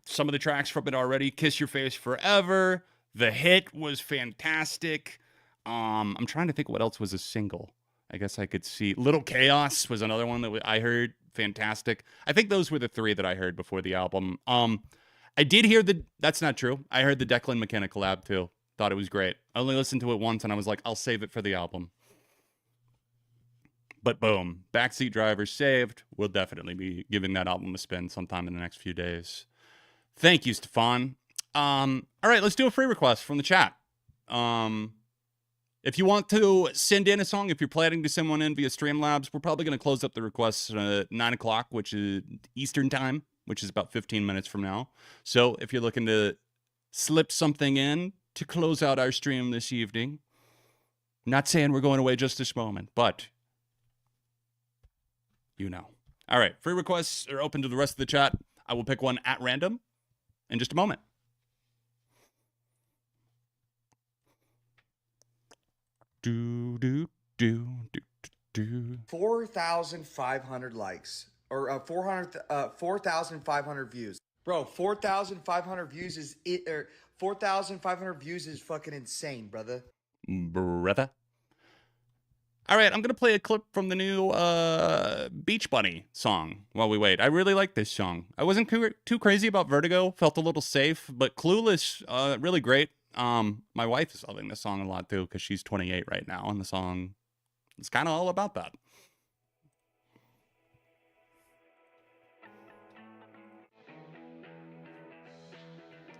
some of the tracks from it already. Kiss Your Face Forever. The Hit was fantastic. I'm trying to think what else was a single. I guess I could see. Little Chaos was another one that I heard. Fantastic. I think those were the 3 that I heard before the album. I did hear that's not true. I heard the Declan McKenna collab too. Thought it was great. I only listened to it once and I was like, I'll save it for the album. But boom, Backseat Driver saved. We'll definitely be giving that album a spin sometime in the next few days. Thank you, Stefan. All right, let's do a free request from the chat. If you want to send in a song, if you're planning to send one in via Streamlabs, we're probably going to close up the requests at 9 o'clock, which is Eastern time, which is about 15 minutes from now. So if you're looking to slip something in to close out our stream this evening, not saying we're going away just this moment, but you know. All right, free requests are open to the rest of the chat. I will pick one at random, in just a moment. Do, do, do, do, do. 4,500 likes or 4,500 views. Bro, 4,500 views is it or 4,500 views is fucking insane, brother. Brother. All right, I'm going to play a clip from the new Beach Bunny song while we wait. I really like this song. I wasn't too crazy about Vertigo, felt a little safe, but Clueless, really great. My wife is loving this song a lot too because she's 28 right now, and the song is kind of all about that.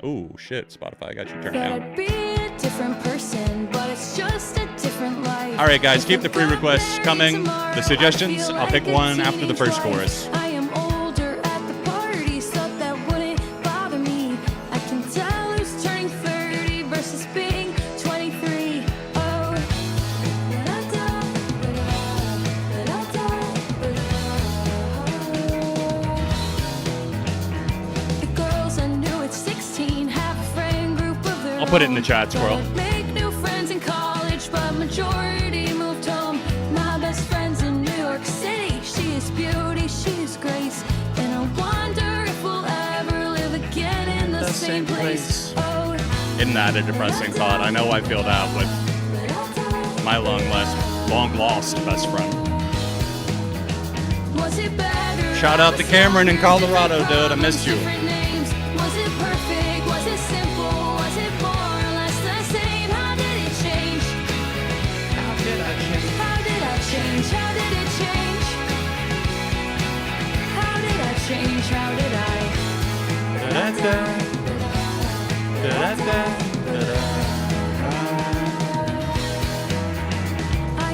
Oh shit, Spotify, I got you turned down. I'd be a different person, but it's just a different life. All right, guys, keep the free requests coming. The suggestions, I'll pick one after the first chorus. I am older at the party, so that wouldn't bother me. I can tell who's turning 30 versus being 23. Oh, the girls I knew at 16 have a friend group of their I'll put it in the own. chat, Squirrel. Don't make new friends in college, but majority moved home. My best friend's in New York City. She is beauty, she is grace, and I wonder if we'll ever live again in the same place. Oh, Isn't that a depressing thought? I know I feel that with my long lost best friend. was it better? Shout out to Cameron in Colorado, dude. I missed you. Different names. Was it perfect? Was it simple? Was it more or less the same? How did it change? How did I change? How did I change? How did it change? How did I change? How did I?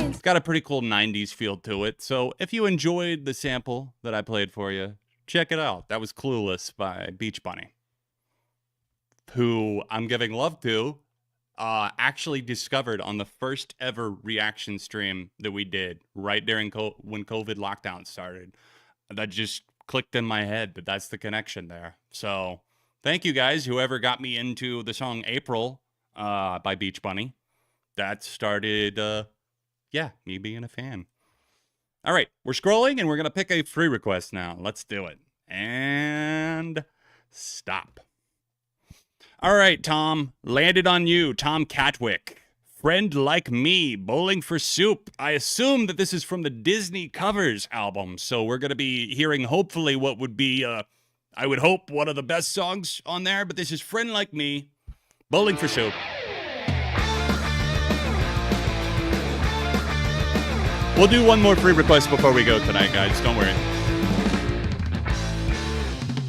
It's got a pretty cool 90s feel to it, so if you enjoyed the sample that I played for you, check it out. That was Clueless by Beach Bunny, who I'm giving love to, actually discovered on the first ever reaction stream that we did right during when COVID lockdown started. That just clicked in my head that that's the connection there. So thank you guys, whoever got me into the song April by Beach Bunny. That started, me being a fan. All right, we're scrolling and we're going to pick a free request now. Let's do it. And stop. All right, Tom, landed on you, Tom Catwick. Friend Like Me, Bowling for Soup. I assume that this is from the Disney Covers album, so we're going to be hearing hopefully what would be, I would hope, one of the best songs on there, but this is Friend Like Me, Bowling for Soup. We'll do one more free request before we go tonight, guys. Don't worry.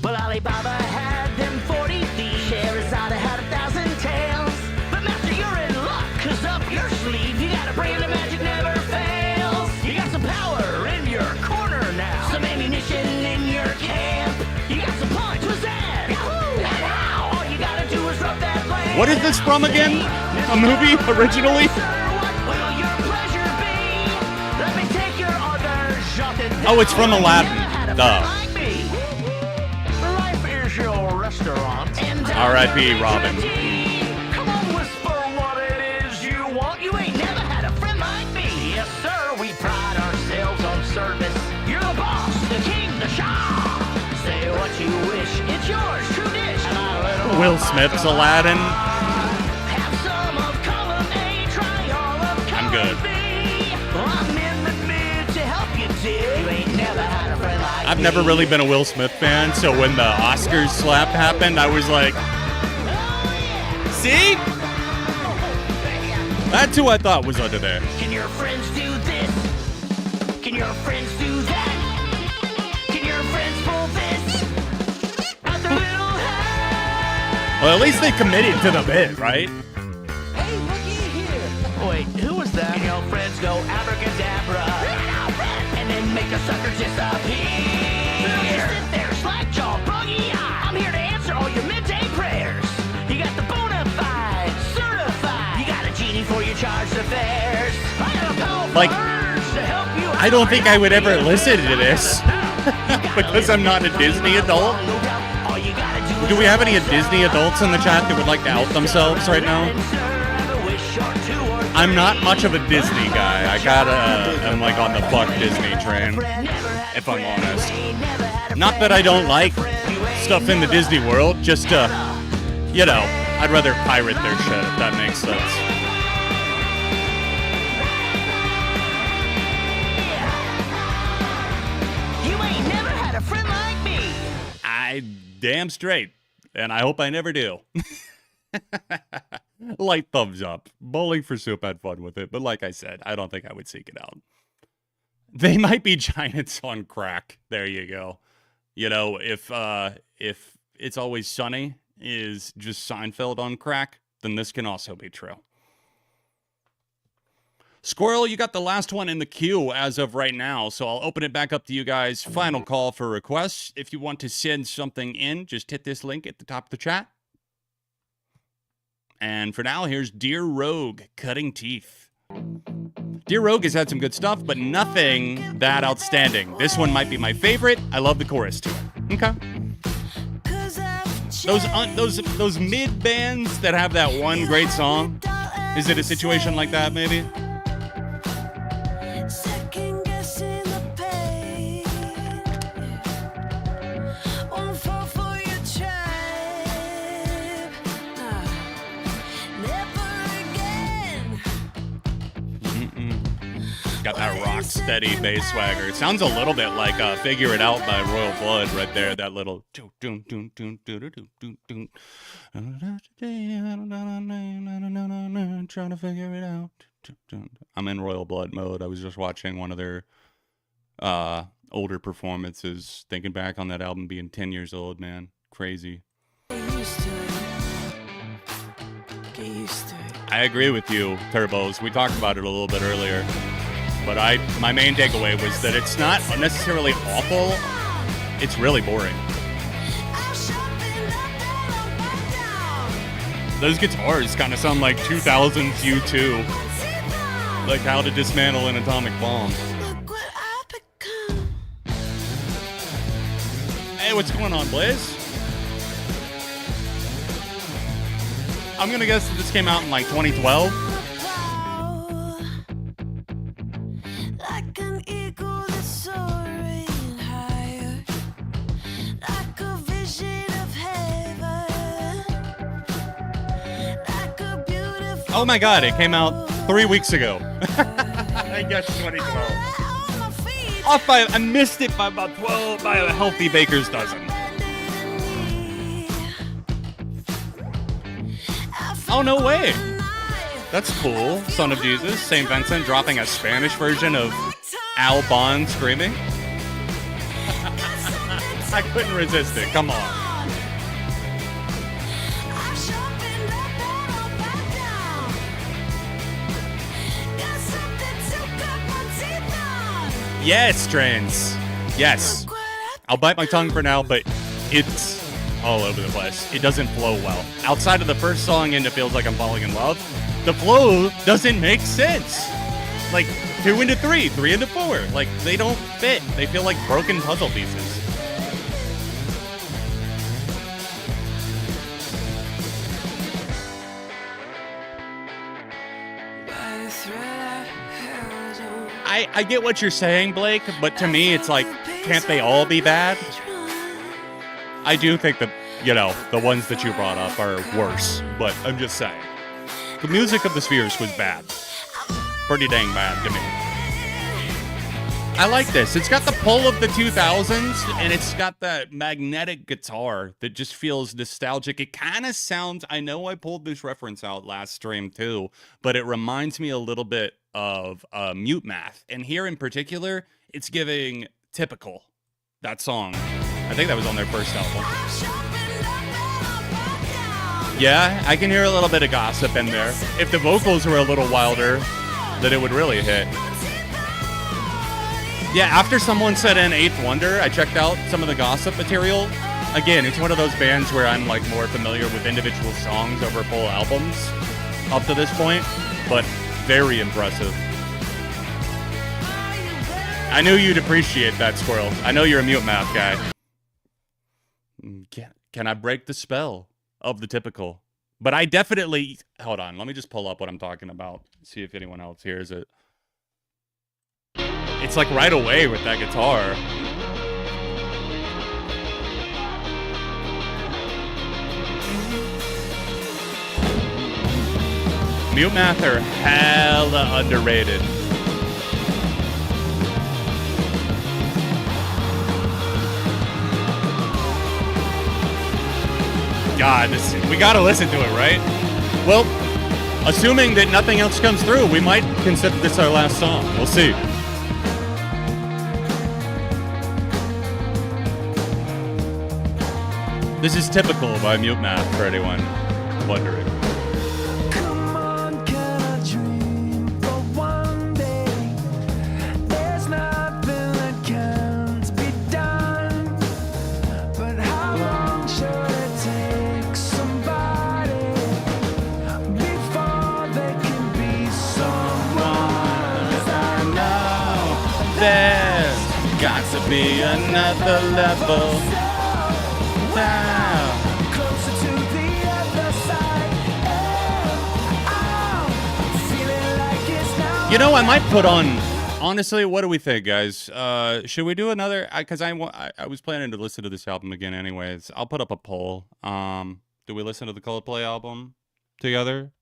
Well, Alibaba had them 40 thieves. Sherazade had 1,000 tails. But Master, you're in luck, 'cause up your sleeve, you got a brain the magic never fails. You got some power in your corner now. Some ammunition in your camp. You got some punch, pizzazz. Yahoo! And now, all you gotta do is rub that blade. What is this from again? A movie originally? Oh, it's from Aladdin. Duh. Life is your restaurant. R.I.P. Robin. Come on, whisper what it is you want. You ain't never had a friend like me. Yes, sir, we pride ourselves on service. You're the boss, the king, the shah. Say what you wish, it's yours, true dish. Will Smith's Aladdin. Have some of column A, try all of I'm good. column B. I'm in the mood to help you, dear. You ain't never had a friend like I've never really been a Will Smith fan, so when the Oscars slap happened, I was like, see? That's who I thought was under there. Can your friends do this? Can your friends do that? Can your friends pull this? Out their little hat? Well, at least they committed to the bit, right? Hey, looky here. Wait, who was that? Can your friends go abracadabra? And then make the sucker disappear? Sit there, slack jaw, buggy eye. I'm here to answer all your midday prayers. You got the bona fide, certified. You got a genie for your charged affairs. I got a powerful Like, urge to help you. I don't think I would ever listen to this because I'm not a Disney adult. Do we have any Disney adults in the chat that would like to out themselves right now? I'm not much of a Disney guy. I'm like on the fuck Disney train, if I'm honest. Not that I don't like stuff in the Disney world, just, you know, I'd rather pirate their shit, if that makes sense. You ain't never had a friend like me. I damn straight, and I hope I never do. Light thumbs up. Bowling for Soup had fun with it, but like I said, I don't think I would seek it out. They might be giants on crack. There you go. You know, if It's Always Sunny is just Seinfeld on crack, then this can also be true. Squirrel, you got the last one in the queue as of right now, so I'll open it back up to you guys. Final call for requests. If you want to send something in, just hit this link at the top of the chat. And for now, here's Dear Rogue, Cutting Teeth. Dear Rogue has had some good stuff, but nothing that outstanding. This one might be my favorite. I love the chorus to it. Okay. Those mid bands that have that one great song. Is it a situation like that, maybe? Got that rock steady bass swagger. It sounds a little bit like Figure It Out by Royal Blood right there. That little trying to figure it out. I'm in Royal Blood mode. I was just watching one of their older performances, thinking back on that album being 10 years old, man. Crazy. Get used to it. I agree with you, Turbos. We talked about it a little bit earlier. But my main takeaway was that it's not necessarily awful. It's really boring. Those guitars kind of sound like 2000s U2. Like How to Dismantle an Atomic Bomb. Hey, what's going on, Blaze? I'm gonna guess that this came out in like 2012. Oh my god, it came out 3 weeks ago. I guess 2012. I missed it by about 12, by a healthy baker's dozen. Oh, no way. That's cool. Son of Jesus, St. Vincent dropping a Spanish version of Al Bond screaming. I couldn't resist it. Come on. Yes, Trains. Yes. I'll bite my tongue for now, but it's all over the place. It doesn't flow well. Outside of the first song and It Feels Like I'm Falling in Love, the flow doesn't make sense. Like 2 into 3, 3 into 4. Like they don't fit. They feel like broken puzzle pieces. I get what you're saying, Blake, but to me, it's like, can't they all be bad? I do think that, you know, the ones that you brought up are worse, but I'm just saying. The music of the Spheres was bad. Pretty dang bad to me. I like this. It's got the pull of the 2000s, and it's got that magnetic guitar that just feels nostalgic. It kind of sounds, I know I pulled this reference out last stream too, but it reminds me a little bit of Mute Math. And here in particular, it's giving Typical, that song. I think that was on their first album. Yeah, I can hear a little bit of gossip in there. If the vocals were a little wilder, then it would really hit. Yeah, after someone said in Eighth Wonder, I checked out some of the gossip material. Again, it's one of those bands where I'm like more familiar with individual songs over full albums up to this point, but very impressive. I knew you'd appreciate that, Squirrel. I know you're a Mute Math guy. Can I break the spell of the typical? But I definitely... Hold on. Let me just pull up what I'm talking about. See if anyone else hears it. It's like right away with that guitar. Mute Math are hella underrated. God, we gotta listen to it, right? Well, assuming that nothing else comes through, we might consider this our last song. We'll see. This is Typical by Mute Math for anyone wondering. Come on, can I dream for one day? There's nothing that can't be done. But how long should it take somebody before they can be someone? 'Cause I know There's got to be another level. Wow. closer to the other side. I'm feeling like it's now. You know, I might put on... Honestly, what do we think, guys? Should we do another... Because I was planning to listen to this album again anyways. I'll put up a poll. Do we listen to the Coldplay album together?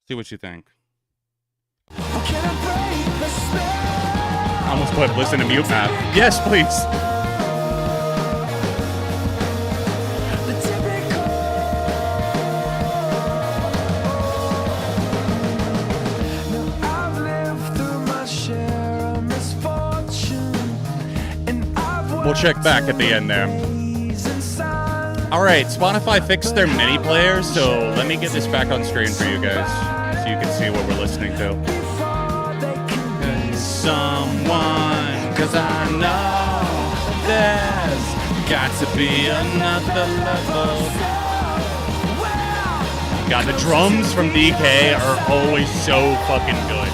See what you think. Can I break the spell? I almost put listen to Mute Math. Yes, please. The typical. Now I've lived through my share of misfortune, and I've We'll check back at the end there. Alright, Spotify fixed their mini player, so let me get this back on screen for you guys, so you can see what we're listening to. Someone, 'cause I know there's got to be another level. God, the drums from DK are always so fucking good.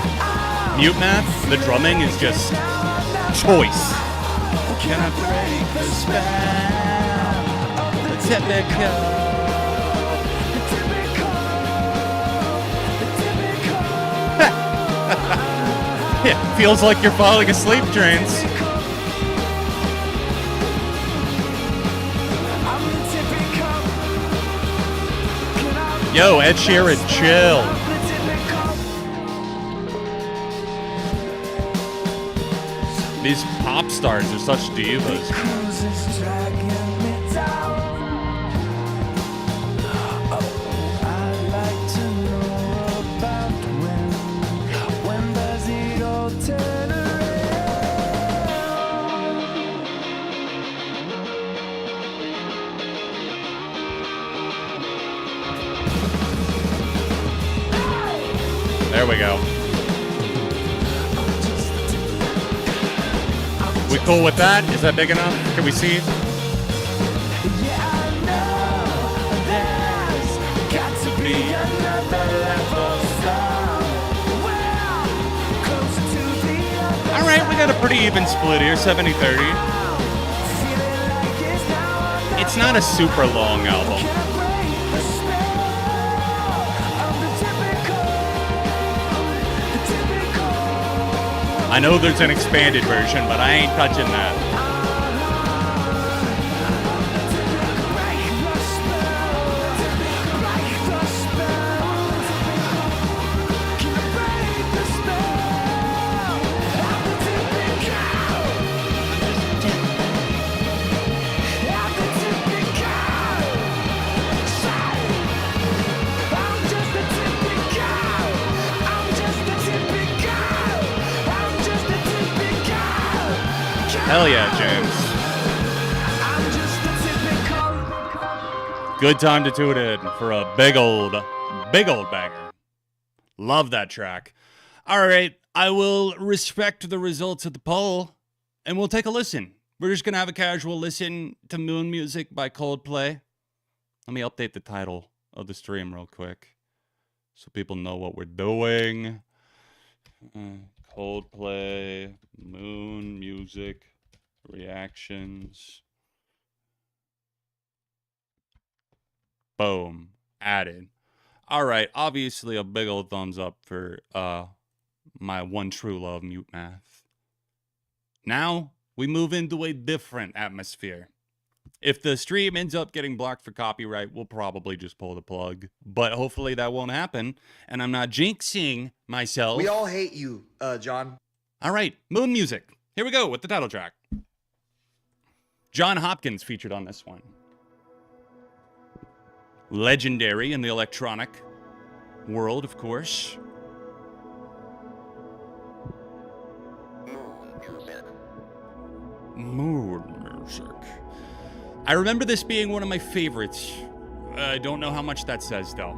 Mute Math, the drumming is just choice. Can I break the spell of the typical? Yeah, feels like you're falling asleep, Trains. Yo, Ed Sheeran, chill. These pop stars are such divas. There we go. We cool with that? Is that big enough? Can we see? All right, we got a pretty even split here, 70-30. It's not a super long album. I know there's an expanded version, but I ain't touching that. Hell yeah, James. Good time to tune in for a big old banger. Love that track. All right, I will respect the results of the poll, and we'll take a listen. We're just going to have a casual listen to Moon Music by Coldplay. Let me update the title of the stream real quick so people know what we're doing. Coldplay, Moon Music, reactions. Boom. Added. All right. Obviously, a big old thumbs up for my one true love, Mute Math. Now, we move into a different atmosphere. If the stream ends up getting blocked for copyright, we'll probably just pull the plug. But hopefully that won't happen, and I'm not jinxing myself. We all hate you, John. All right, Moon Music. Here we go with the title track. John Hopkins featured on this one. Legendary in the electronic world, of course. Moon Music. I remember this being one of my favorites. I don't know how much that says, though.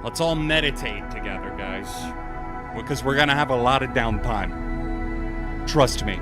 Let's all meditate together, guys. Because we're gonna have a lot of downtime. Trust me.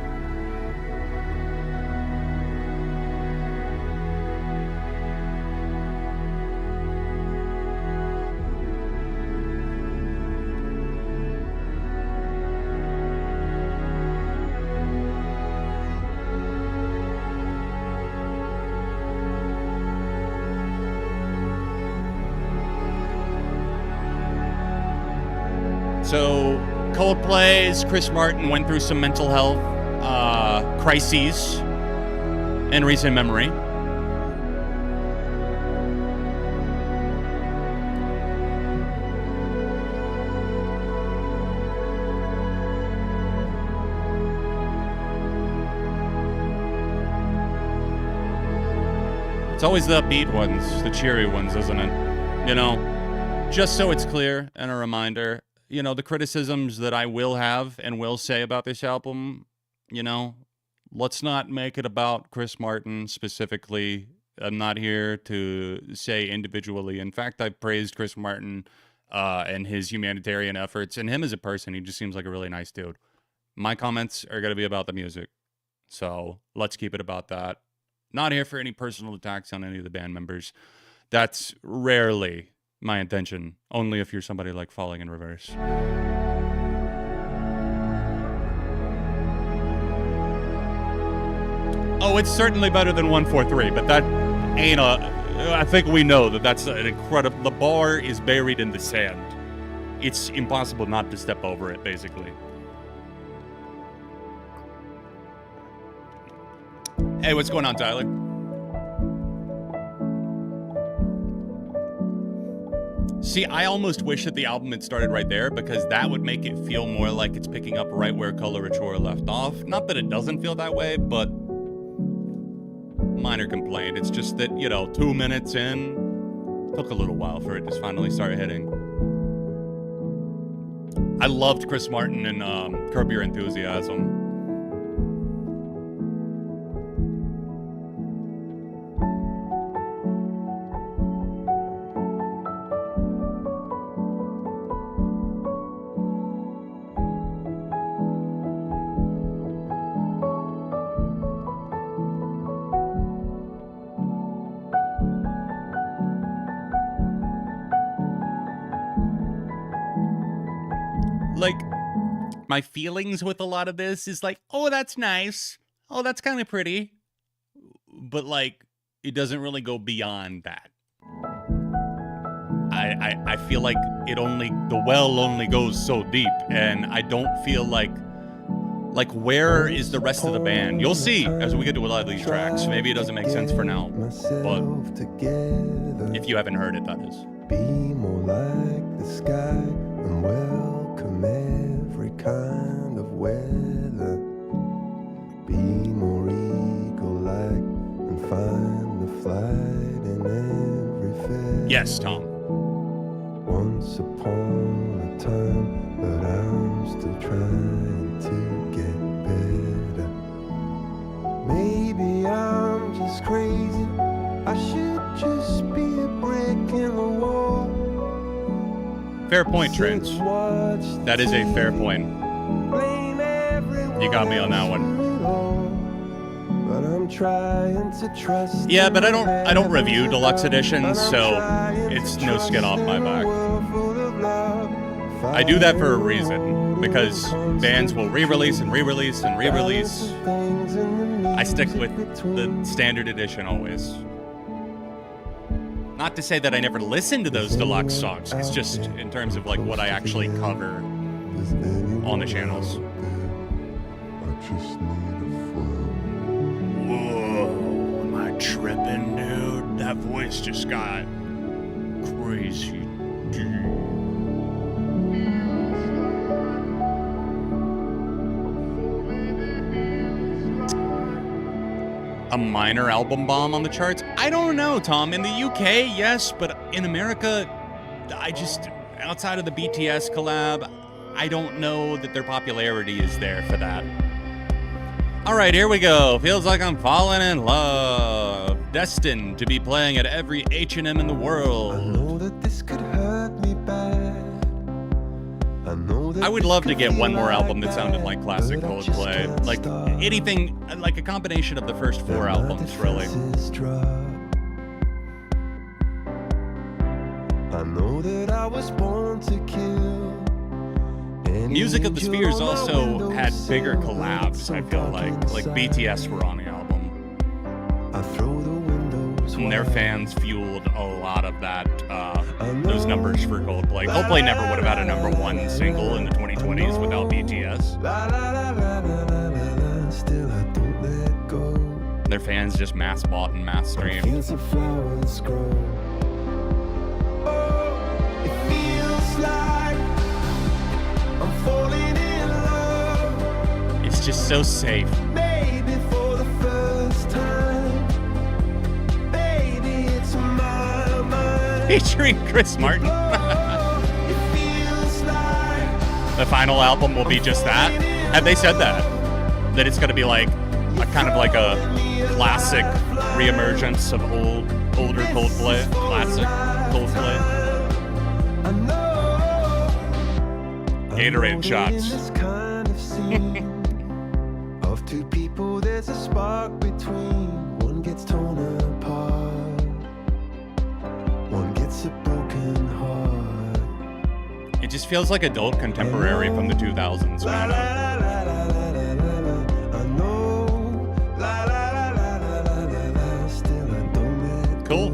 So, Coldplay's Chris Martin went through some mental health crises in recent memory. It's always the upbeat ones, the cheery ones, isn't it? You know, just so it's clear and a reminder, you know, the criticisms that I will have and will say about this album, you know, let's not make it about Chris Martin specifically. I'm not here to say individually. In fact, I've praised Chris Martin and his humanitarian efforts, and him as a person. He just seems like a really nice dude. My comments are going to be about the music, so let's keep it about that. Not here for any personal attacks on any of the band members. That's rarely my intention, only if you're somebody like Falling in Reverse. Oh, it's certainly better than 143, but that ain't I think we know that that's an incredible... The bar is buried in the sand. It's impossible not to step over it, basically. Hey, what's going on, Tyler? See, I almost wish that the album had started right there, because that would make it feel more like it's picking up right where Coloratura left off. Not that it doesn't feel that way, but minor complaint. It's just that, you know, 2 minutes in, took a little while for it to finally start hitting. I loved Chris Martin and Curb Your Enthusiasm. Like, my feelings with a lot of this is like, oh, that's nice. Oh, that's kind of pretty. But, like, it doesn't really go beyond that. I feel like the well only goes so deep, and I don't feel like where is the rest of the band? You'll see as we get to a lot of these tracks. Maybe it doesn't make sense for now, but if you haven't heard it, that is. Be more like the sky and welcome every kind of weather. Be more eagle-like and find the flight in every feather. Yes, Tom. Once upon a time, but I'm still trying to get better. Maybe I'm just crazy. I should just be a brick in the wall. Fair point, Trent. That is a fair point. You got me on that one. But I'm trying to trust. Yeah, but I don't review deluxe editions, so it's no skin off my back. I do that for a reason, because bands will re-release and re-release and re-release. I stick with the standard edition always. Not to say that I never listen to those deluxe songs. It's just in terms of like what I actually cover on the channels. Whoa, am I tripping, dude? That voice just got crazy deep. A minor album bomb on the charts? I don't know, Tom. In the UK, yes, but in America, I just, outside of the BTS collab, I don't know that their popularity is there for that. All right, here we go. Feels like I'm falling in love. Destined to be playing at every H&M in the world. I know that this could hurt me bad. I would love to get one more album that sounded like classic Coldplay. Like anything, like a combination of the first 4 albums, really. I know that I was born to kill. Music of the Spheres also had bigger collabs, I feel like. Like BTS were on the album. I throw the windows and their fans fueled a lot of that, those numbers for Coldplay. Coldplay never would have had a #1 single in the 2020s without BTS. Still I don't let go. Their fans just mass bought and mass streamed. Feels the flowers grow. Oh, it feels like I'm falling in love. It's just so safe. Maybe for the first time. Baby, it's my mind. Featuring Chris Martin. It feels like The final album will be just that. Have they said that? That it's going to be like a kind of like a classic reemergence of older Coldplay, classic Coldplay. I know. Gatorade shots. In this kind of scene of two people, there's a spark between. One gets torn apart. One gets a broken heart. It just feels like adult contemporary from the 2000s, man. Cool.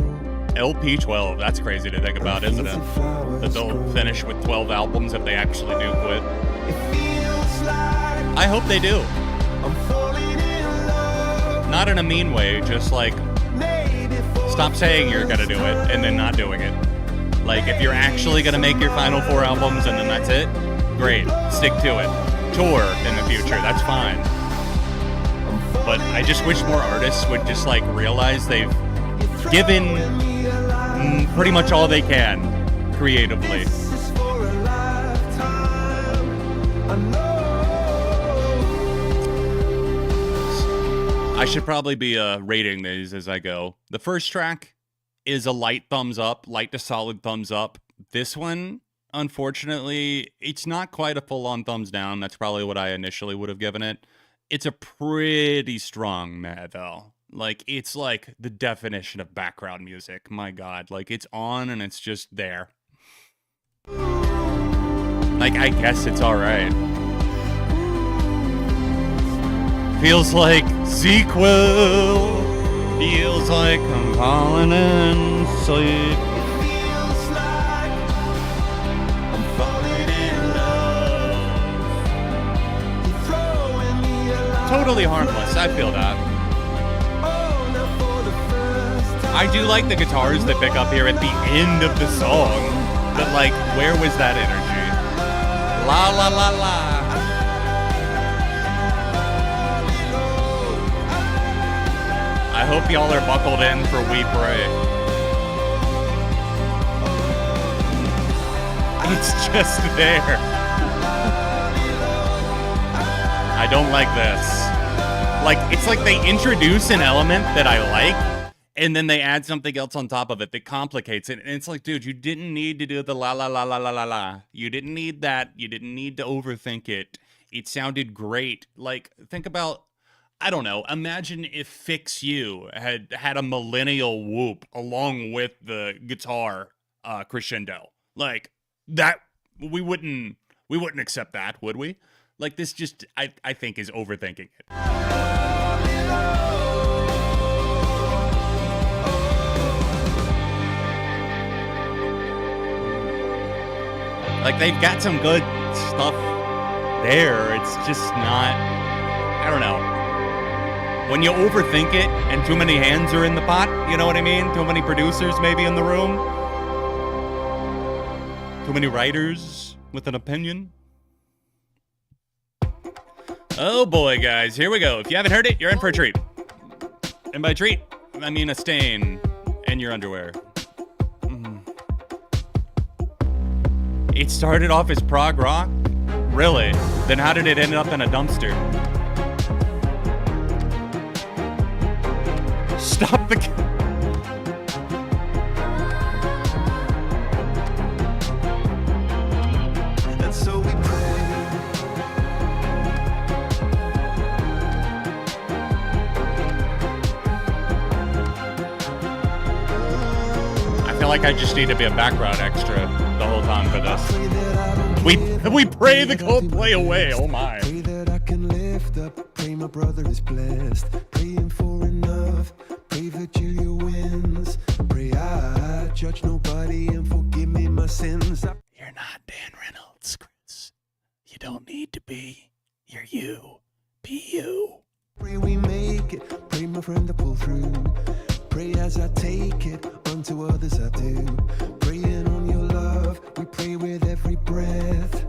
LP12, that's crazy to think about, isn't it? That they'll finish with 12 albums if they actually do quit. I hope they do. Not in a mean way, just like, stop saying you're gonna do it and then not doing it. Like, if you're actually gonna make your final 4 albums and then that's it, great, stick to it. Tour in the future, that's fine. But I just wish more artists would just like realize they've given pretty much all they can creatively. I should probably be rating these as I go. The first track is a light thumbs up, light to solid thumbs up. This one, unfortunately, it's not quite a full-on thumbs down. That's probably what I initially would have given it. It's a pretty strong meh, though. Like, it's like the definition of background music. My God. Like, it's on and it's just there. Like, I guess it's alright. Feels like sequel. Feels like I'm falling in sleep. Totally harmless. I feel that. I do like the guitars that pick up here at the end of the song. But, like, where was that energy? La la la la. I hope y'all are buckled in for We Pray. It's just there. I don't like this. Like, it's like they introduce an element that I like, and then they add something else on top of it that complicates it. And it's like, dude, you didn't need to do the la la la la la la la. You didn't need that. You didn't need to overthink it. It sounded great. Like, think about, I don't know, imagine if Fix You had a millennial whoop along with the guitar crescendo. Like, that we wouldn't accept that, would we? Like, this just, I think, is overthinking it. Like, they've got some good stuff there. It's just not, I don't know. When you overthink it and too many hands are in the pot, you know what I mean? Too many producers maybe in the room. Too many writers with an opinion. Oh boy, guys, here we go. If you haven't heard it, you're in for a treat. And by treat, I mean a stain in your underwear. It started off as prog rock? Really? Then how did it end up in a dumpster? Stop the... And so we pray. I feel like I just need to be a background extra the whole time for this. We pray the Coldplay away. Oh my. Pray that I can lift up. Pray my brother is blessed. Praying for enough. Pray Virgilia wins. Pray I judge nobody and forgive me my sins. You're not Dan Reynolds, Chris. You don't need to be. You're you. Be you. Pray we make it. Pray my friend to pull through. Pray as I take it. Unto others I do. Praying on your love. We pray with every breath.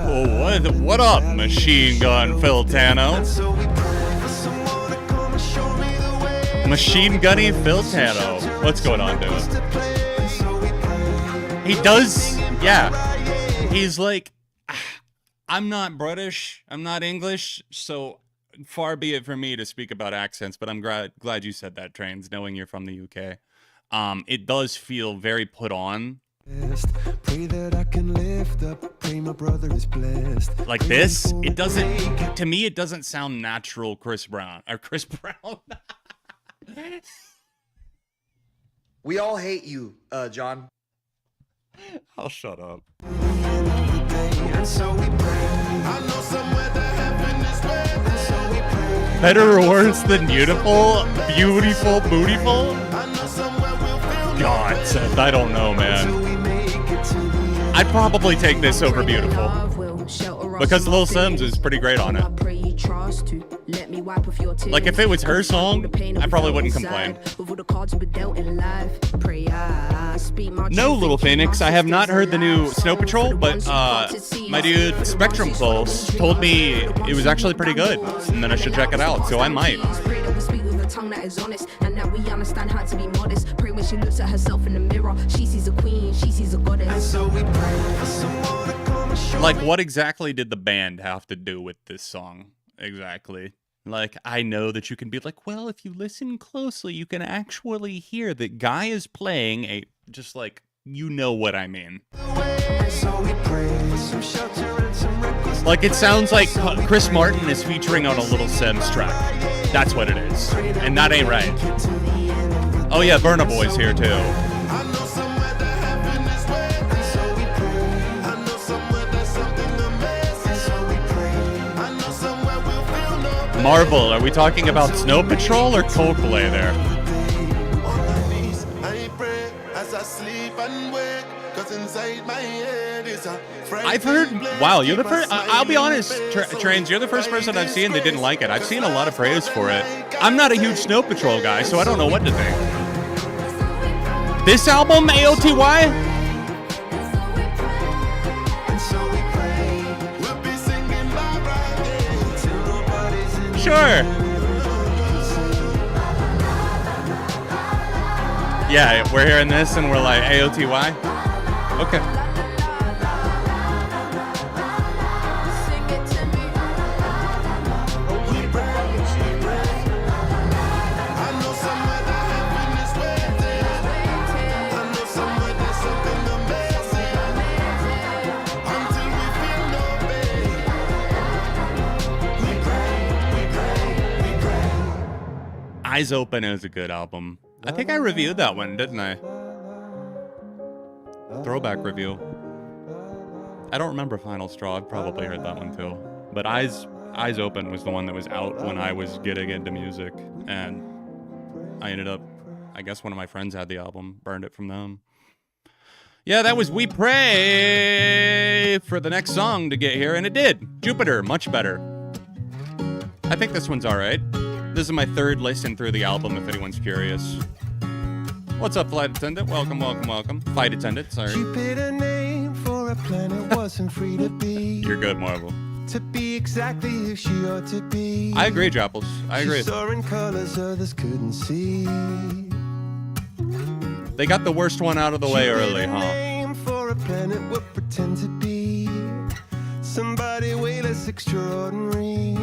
Oh, what up, Machine Gun Phil Tano? So we pray for someone to come and show me the way. Machine Gunny Phil Tano. What's going on, dude? He does, yeah. He's like, I'm not British, I'm not English, so far be it for me to speak about accents, but I'm glad you said that, Trains, knowing you're from the UK. It does feel very put on. Pray that I can lift up. Pray my brother is blessed. Like this, it doesn't, to me, it doesn't sound natural Chris Brown. We all hate you, John. I'll shut up. And so we pray. I know somewhere the heaven is where. And so we pray. Better or worse than beautiful? Beautiful, bootiful? I know somewhere we'll feel God, Seth, I don't know, man. I'd probably take this over beautiful. Because Lil Sims is pretty great on it. Like, if it was her song, I probably wouldn't complain. No, Little Phoenix, I have not heard the new Snow Patrol, but my dude Spectrum Pulse told me it was actually pretty good, and then I should check it out, so I might. Tongue that is honest, and now we understand how to be modest. Pray when she looks at herself in the mirror, she sees a queen, she sees a goddess. And so we pray for someone to come and show. Like, what exactly did the band have to do with this song? Exactly. Like, I know that you can be like, well, if you listen closely, you can actually hear that Guy is playing a, just like, you know what I mean. So we pray for some shelter and some reckless. Like, it sounds like Chris Martin is featuring on a Little Sims track. That's what it is. And that ain't right. Oh yeah, Burna Boy's here too. Marvel, are we talking about Snow Patrol or Coldplay there? I've heard, wow, you're the first, I'll be honest, Trains, you're the first person I've seen that didn't like it. I've seen a lot of praise for it. I'm not a huge Snow Patrol guy, so I don't know what to think. This album, AOTY? Sure. Yeah, we're hearing this and we're like, AOTY? Okay. Eyes Open is a good album. I think I reviewed that one, didn't I? Throwback review. I don't remember Final Straw. I've probably heard that one too. But Eyes Open was the one that was out when I was getting into music. And I ended up, I guess one of my friends had the album, burned it from them. Yeah, that was We Pray for the next song to get here, and it did. Jupiter, much better. I think this one's all right. This is my third listen through the album, if anyone's curious. What's up, flight attendant? Welcome, welcome, welcome. Flight attendant, sorry. Jupiter name for a planet wasn't free to be. You're good, Marvel. To be exactly who she ought to be. I agree, Japples. I agree. She saw in colors others couldn't see. They got the worst one out of the way early, huh? Name for a planet would pretend to be somebody way less extraordinary.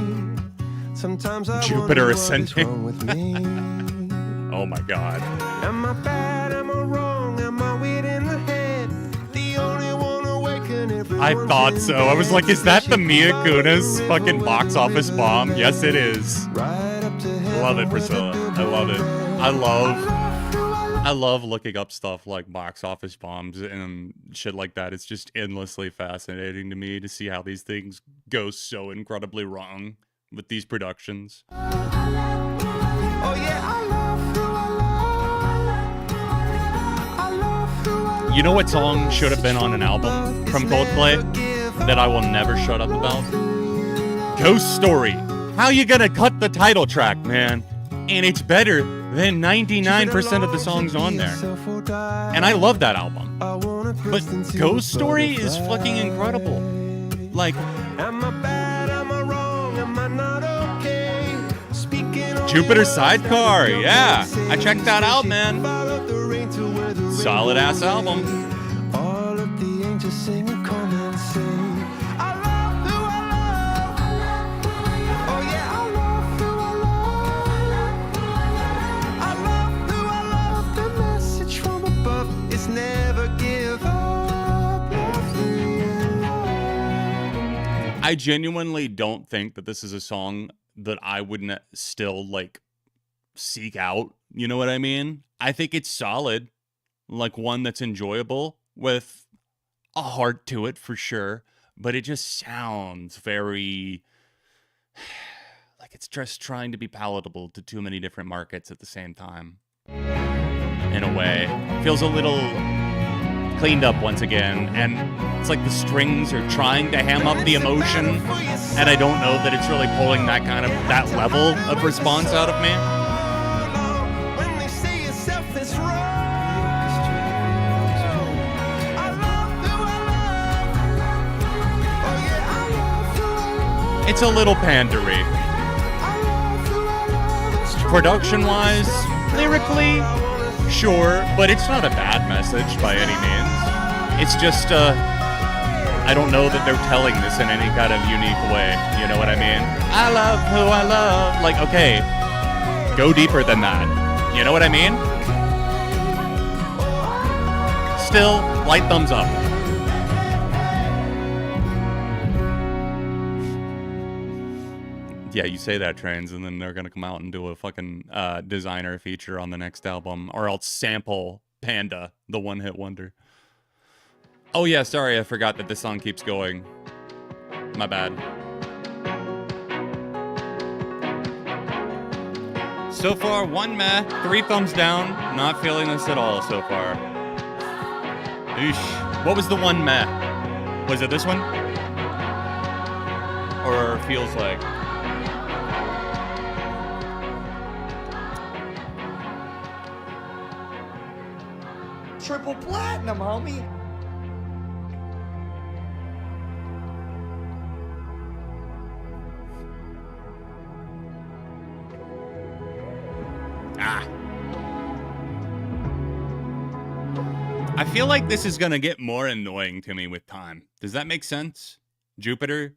Sometimes I Jupiter wonder ascending. what is wrong with me. Oh my god. Am I bad? Am I wrong? Am I weird in the head? The only one awake and everyone's I thought in so. I was bed. like, is that the Mia She Kunis found fucking the box office way bomb? to Yes, it is. right up to Love it, heaven with a Priscilla. I love it. billboard. I love looking up stuff like box office bombs and shit like that. It's just endlessly fascinating to me to see how these things go so incredibly wrong with these productions. Oh yeah, I love who I love. You know what song should have been on an album from Coldplay that I will never shut up about? Ghost Story. How you gonna cut the title track, man? And it's better than 99% of the songs on there. And I love that album. But Ghost Story is fucking incredible. Like, Am I bad? Am I wrong? Am I not okay? Speaking on Jupiter the Sidecar, words that yeah. nobody I checked that out, man. Follow the rain to where the rain Solid ass will album. be. All of the angels sing and come and sing. I love who I love. Oh yeah, I love who I love. I love who I love. The message from above is never give up. Love who you love. I genuinely don't think that this is a song that I wouldn't still, like, seek out. You know what I mean? I think it's solid. Like, one that's enjoyable with a heart to it for sure. But it just sounds very... like it's just trying to be palatable to too many different markets at the same time. In a way. Feels a little cleaned up once again, and it's like the strings are trying to ham up the emotion, and I don't know that it's really pulling that level of response out of me. When they say you're selfish, wrong. I love who I love. Oh yeah, I love who I love. It's a little pandery. I love who I love. It's true. Production-wise, lyrically, sure, but it's not a bad message by any means. It's just, I don't know that they're telling this in any kind of unique way. You know what I mean? I love who I love. Like, okay, go deeper than that. You know what I mean? Still, light thumbs up. Yeah, you say that, Trains, and then they're gonna come out and do a fucking designer feature on the next album, or else sample Panda, the one-hit wonder. Oh yeah, sorry, I forgot that this song keeps going. My bad. So far, 1 meh, 3 thumbs down. Not feeling this at all so far. Eesh. What was the 1 meh? Was it this one? Or feels like? Triple platinum, homie. Ah. I feel like this is gonna get more annoying to me with time. Does that make sense? Jupiter,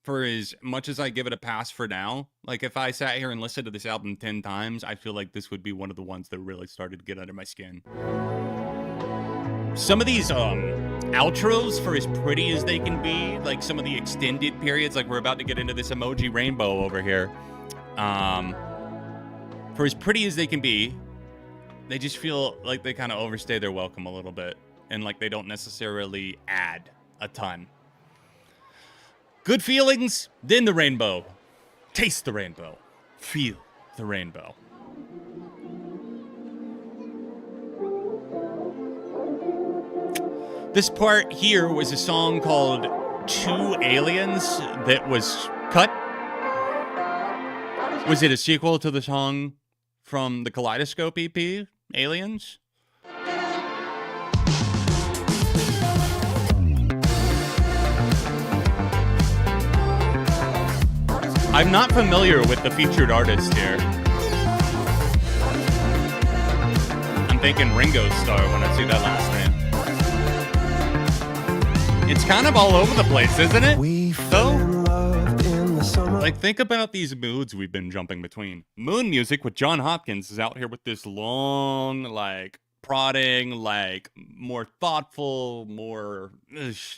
for as much as I give it a pass for now, like if I sat here and listened to this album 10 times, I feel like this would be one of the ones that really started to get under my skin. Some of these outros, for as pretty as they can be, like some of the extended periods, like we're about to get into this emoji rainbow over here. For as pretty as they can be, they just feel like they kind of overstay their welcome a little bit, and like they don't necessarily add a ton. Good feelings, then the rainbow. Taste the rainbow. Feel the rainbow. This part here was a song called Two Aliens that was cut. Was it a sequel to the song from the Kaleidoscope EP, Aliens? I'm not familiar with the featured artist here. I'm thinking Ringo Starr when I see that last name. It's kind of all over the place, isn't it? Like, think about these moods we've been jumping between. Moon Music with John Hopkins is out here with this long, like, prodding, like, more thoughtful, more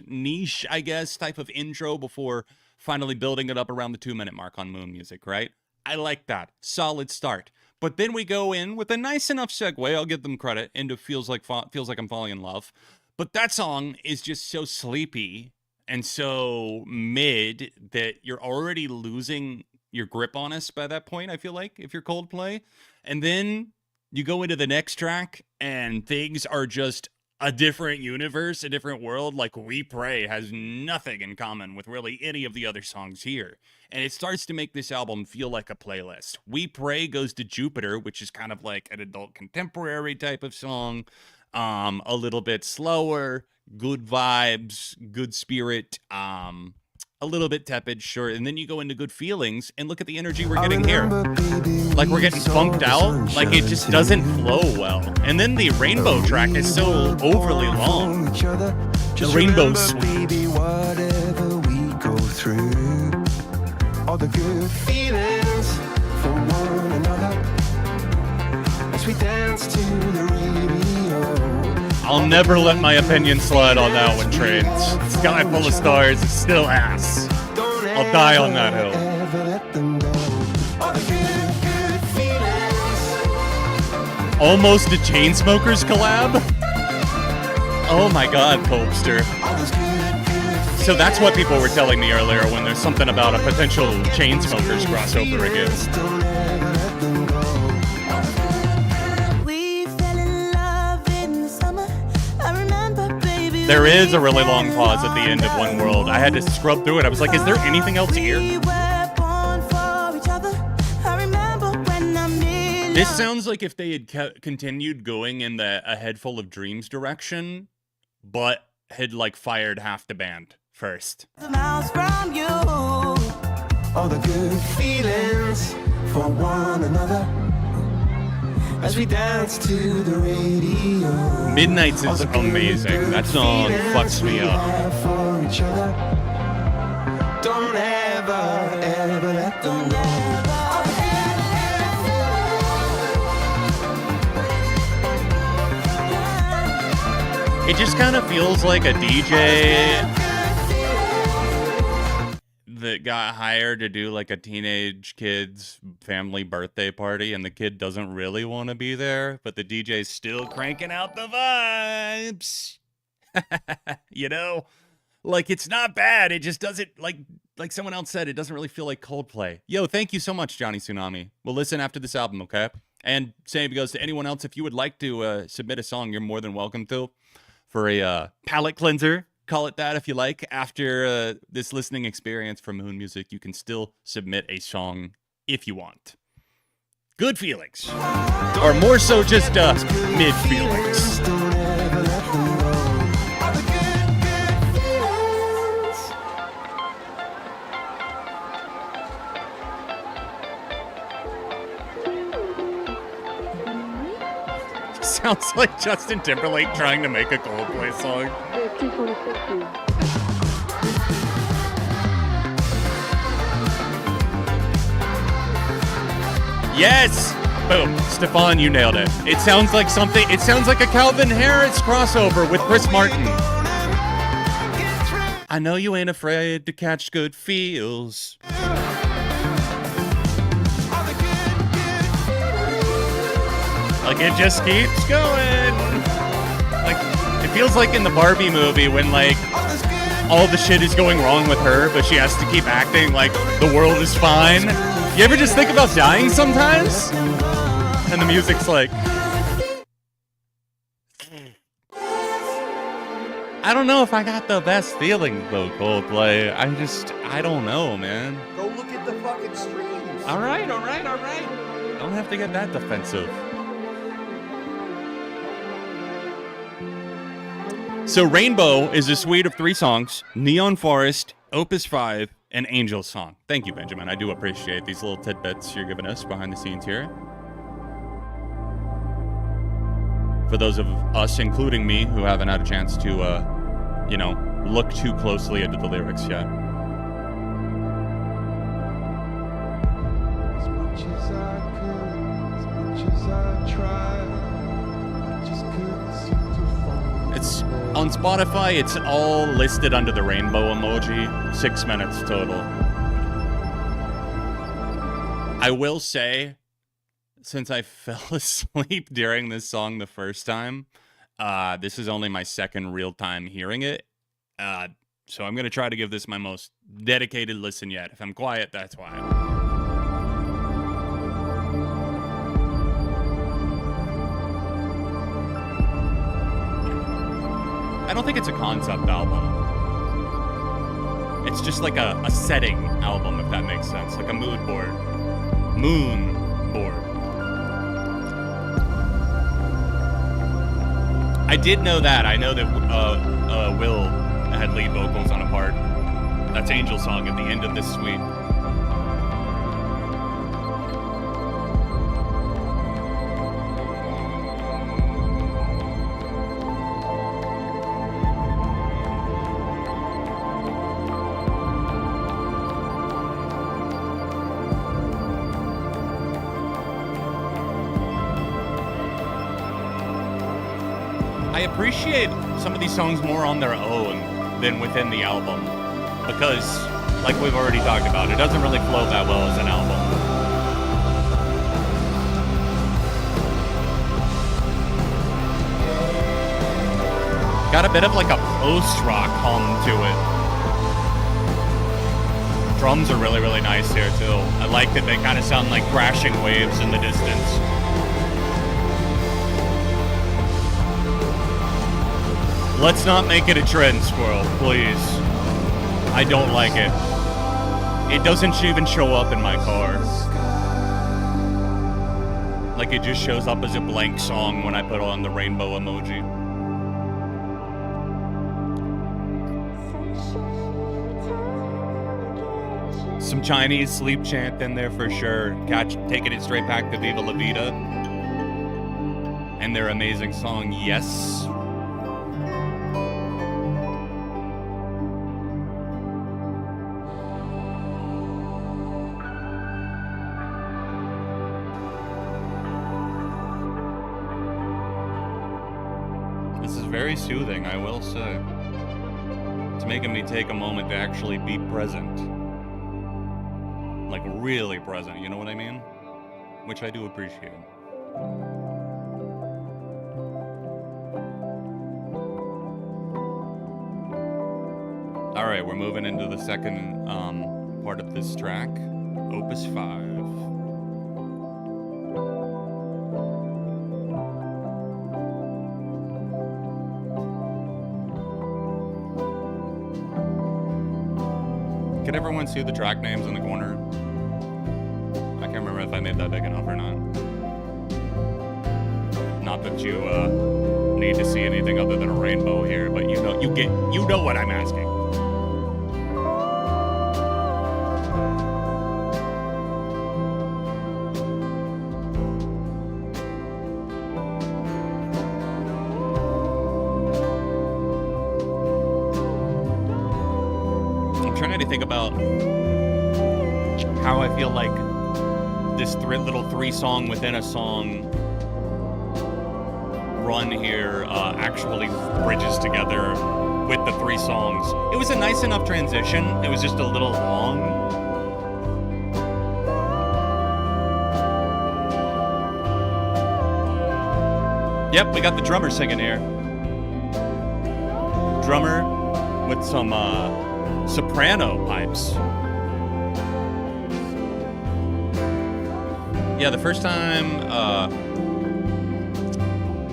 niche, I guess, type of intro before finally building it up around the 2-minute mark on Moon Music, right? I like that. Solid start. But then we go in with a nice enough segue, I'll give them credit, into Feels Like I'm Falling in Love. But that song is just so sleepy and so mid that you're already losing your grip on us by that point, I feel like, if you're Coldplay. And then you go into the next track and things are just a different universe, a different world. Like We Pray has nothing in common with really any of the other songs here. And it starts to make this album feel like a playlist. We Pray goes to Jupiter, which is kind of like an adult contemporary type of song. A little bit slower, good vibes, good spirit, a little bit tepid, sure. And then you go into Good Feelings and look at the energy we're getting here. Like we're getting funked out, like it just doesn't flow well. And then the Rainbow track is so overly long. The Rainbow Suite. Whatever we go through, all the good feelings for one another as we dance to the radio. I'll never let my opinion slide on that one, Trains. Sky Full of Stars is still ass. I'll die on that hill. Almost a Chainsmokers collab? Oh my god, Copester. So that's what people were telling me earlier when there's something about a potential Chainsmokers crossover again. There is a really long pause at the end of One World. I had to scrub through it. I was like, is there anything else here? This sounds like if they had continued going in the A Head Full of Dreams direction, but had like fired half the band first. All the good feelings for one another as we dance to the radio. Midnights is amazing. That song fucks me up. For each other. Don't ever, ever let them go. It just kind of feels like a DJ that got hired to do like a teenage kid's family birthday party, and the kid doesn't really want to be there, but the DJ's still cranking out the vibes. You know, like it's not bad. It just doesn't, like someone else said, it doesn't really feel like Coldplay. Yo, thank you so much, Johnny Tsunami. We'll listen after this album, okay? And same goes to anyone else. If you would like to submit a song, you're more than welcome to. For a palate cleanser, call it that if you like. After this listening experience from Moon Music, you can still submit a song if you want. Good feelings. Or more so just mid feelings. Sounds like Justin Timberlake trying to make a Coldplay song. Yes! Boom. Stefan, you nailed it. It sounds like something, it sounds like a Calvin Harris crossover with Chris Martin. I know you ain't afraid to catch good feels. Like, it just keeps going. Like, it feels like in the Barbie movie when, like, all the shit is going wrong with her, but she has to keep acting like the world is fine. You ever just think about dying sometimes? And the music's like... I don't know if I got the best feeling, though, Coldplay. I don't know, man. Go look at the fucking streams. All right. Don't have to get that defensive. So Rainbow is a suite of 3 songs: Neon Forest, Opus 5, and Angel Song. Thank you, Benjamin. I do appreciate these little tidbits you're giving us behind the scenes here. For those of us, including me, who haven't had a chance to, look too closely into the lyrics yet. As much as I could, as much as I tried, I just couldn't seem to find. It's on Spotify, it's all listed under the rainbow emoji. 6 minutes total. I will say, since I fell asleep during this song the first time, this is only my second real time hearing it. So I'm going to try to give this my most dedicated listen yet. If I'm quiet, that's why. I don't think it's a concept album. It's just like a setting album, if that makes sense. Like a mood board. Moon board. I did know that. I know that Will had lead vocals on a part. That's Angel Song at the end of this suite. I appreciate some of these songs more on their own than within the album, because, like we've already talked about, it doesn't really flow that well as an album. Got a bit of like a post-rock hum to it. Drums are really, really nice here too. I like that they kind of sound like crashing waves in the distance. Let's not make it a trend, Squirrel, please. I don't like it. It doesn't even show up in my car. Like it just shows up as a blank song when I put on the rainbow emoji. Some Chinese sleep chant in there for sure. Taking it straight back to Viva La Vida. And their amazing song, Yes. Very soothing, I will say. It's making me take a moment to actually be present. Like, really present, you know what I mean? Which I do appreciate. Alright, we're moving into the second part of this track. Opus 5. Can everyone see the track names in the corner? I can't remember if I made that big enough or not. Not that you need to see anything other than a rainbow here, but you know what I'm asking. Think about how I feel like this little 3-song within a song run here actually bridges together with the 3 songs. It was a nice enough transition. It was just a little long. Yep, we got the drummer singing here. Drummer with some soprano pipes. Yeah, the first time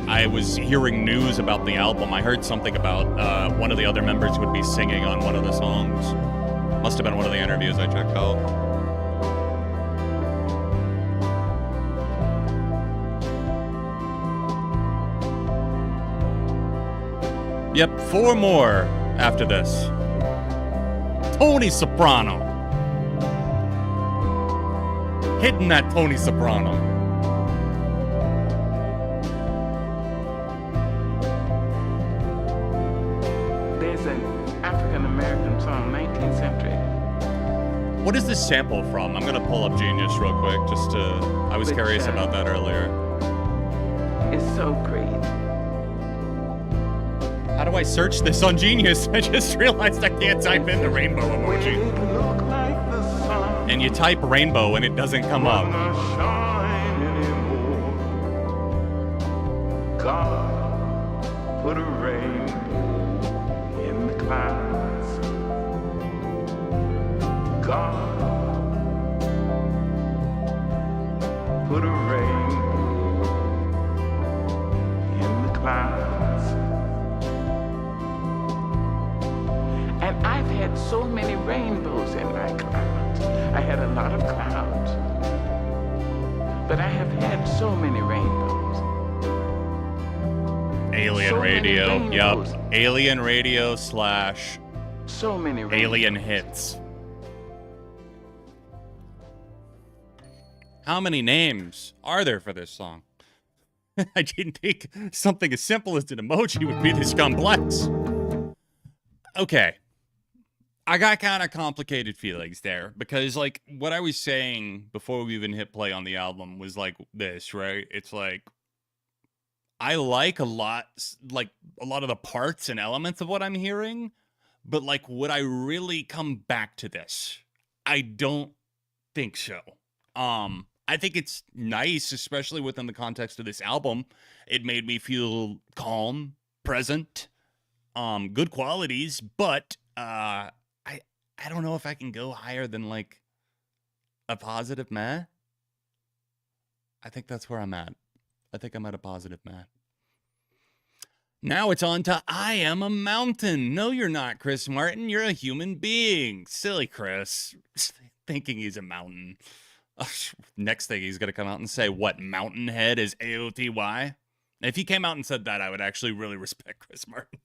I was hearing news about the album, I heard something about one of the other members would be singing on one of the songs. Must have been one of the interviews I checked out. Yep, 4 more after this. Tony Soprano. Hitting that Tony Soprano. There's an African-American song, 19th century. What is this sample from? I'm gonna pull up Genius real quick, just to... I was curious about that earlier. It's so great. How do I search this on Genius? I just realized I can't type in the rainbow emoji. And you type rainbow and it doesn't come up. God put a rainbow in the clouds. God put a rainbow in the clouds. And I've had so many rainbows in my clouds. I had a lot of clouds, but I have had so many rainbows. Alien So many Radio. rainbows. Yup. Alien Radio / So many rainbows. Alien Hits. How many names are there for this song? I didn't think something as simple as an emoji would be this complex. Okay. I got kind of complicated feelings there because, like, what I was saying before we even hit play on the album was like this, right? It's like, I like a lot of the parts and elements of what I'm hearing, but like, would I really come back to this? I don't think so. I think it's nice, especially within the context of this album. It made me feel calm, present, good qualities, but I don't know if I can go higher than like a positive meh. I think that's where I'm at. I think I'm at a positive meh. Now it's on to I Am a Mountain. No, you're not, Chris Martin. You're a human being. Silly Chris. Thinking he's a mountain. Next thing he's going to come out and say, what, Mountain Head is AOTY? If he came out and said that, I would actually really respect Chris Martin.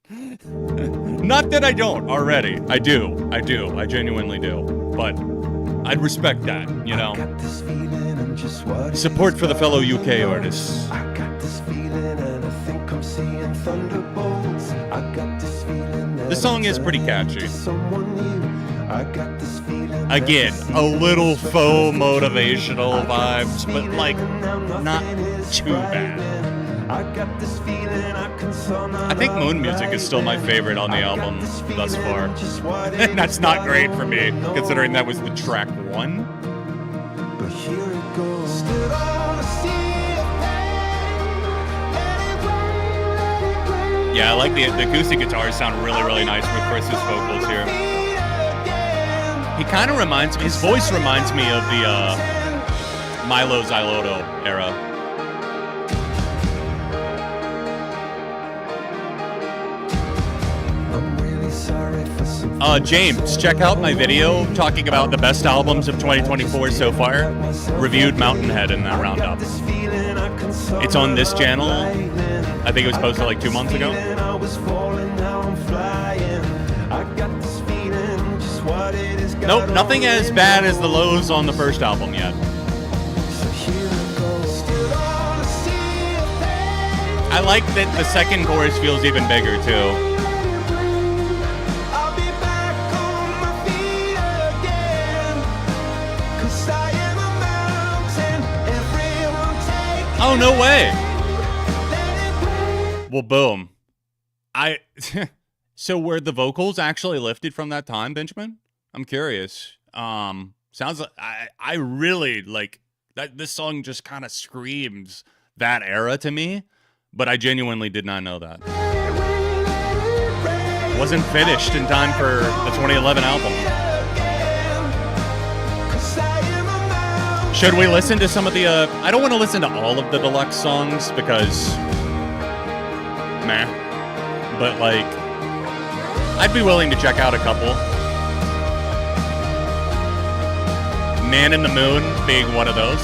Not that I don't already. I do. I genuinely do. But I'd respect that, you know? Support for the fellow UK artists. I got this feeling and I think I'm seeing thunderbolts. I got this feeling that This song is pretty catchy. someone new. I got this feeling. Again, a little faux motivational vibes, but like, not too bad. I got this feeling I can I think Moon Music is still my favorite on the album thus far. And that's not great for me, considering that was the track 1. But here it goes. Stood on a sea of pain. Yeah, I like the acoustic guitars sound really, really nice with Chris's vocals here. He kind of reminds me, his voice reminds me of the Milo Xyloto era. James, check out my video talking about the best albums of 2024 so far. Reviewed Mountain Head in that roundup. It's on this channel. I think it was posted like 2 months ago. Nope, nothing as bad as the lows on the first album yet. I like that the second chorus feels even bigger too. Oh, no way. Well, boom. So were the vocals actually lifted from that time, Benjamin? I'm curious. Sounds like I really like that. This song just kind of screams that era to me, but I genuinely did not know that. wasn't finished in time for the 2011 album. Should we listen to some of the, I don't want to listen to all of the deluxe songs because, meh. But like, I'd be willing to check out a couple. Man in the Moon being one of those.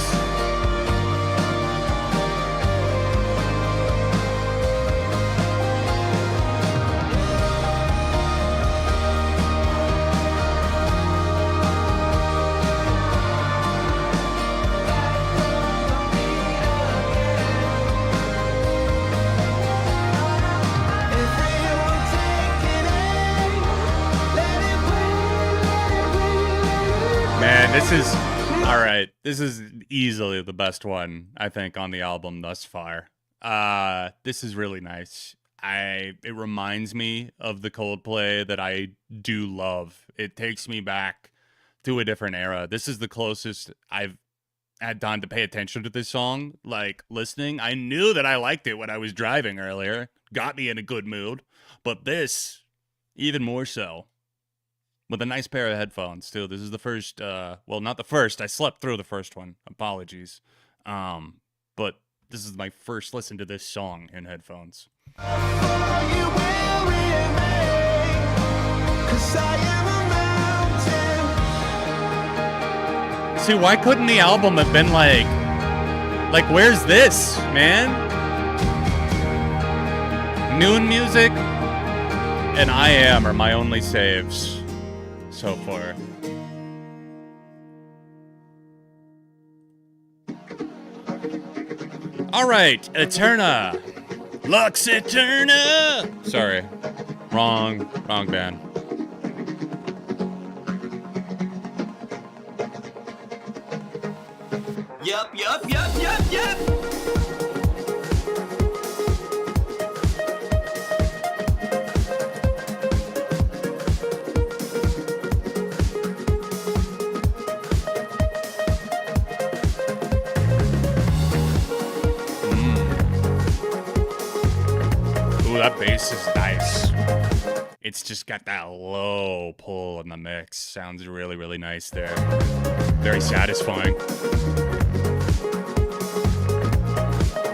This is, all right, this is easily the best one, I think, on the album thus far. This is really nice. It reminds me of the Coldplay that I do love. It takes me back to a different era. This is the closest I've had time to pay attention to this song, like listening. I knew that I liked it when I was driving earlier. Got me in a good mood. But this, even more so. With a nice pair of headphones, too. This is the first, well, not the first. I slept through the first one. Apologies. But this is my first listen to this song in headphones. See, why couldn't the album have been like, where's this, man? Noon Music and I Am are my only saves so far. All right, Eterna. Lux Eterna. Sorry, wrong band. Yup. That bass is nice. It's just got that low pull in the mix. Sounds really, really nice there. Very satisfying.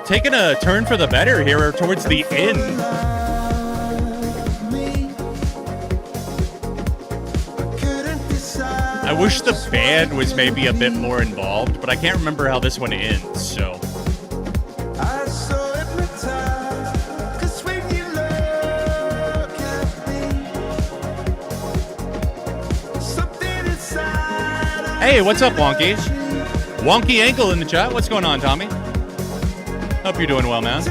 Taking a turn for the better here towards the end. I wish the band was maybe a bit more involved, but I can't remember how this one ends, so... Hey, what's up, Wonky? Wonky Ankle in the chat. What's going on, Tommy? Hope you're doing well, man.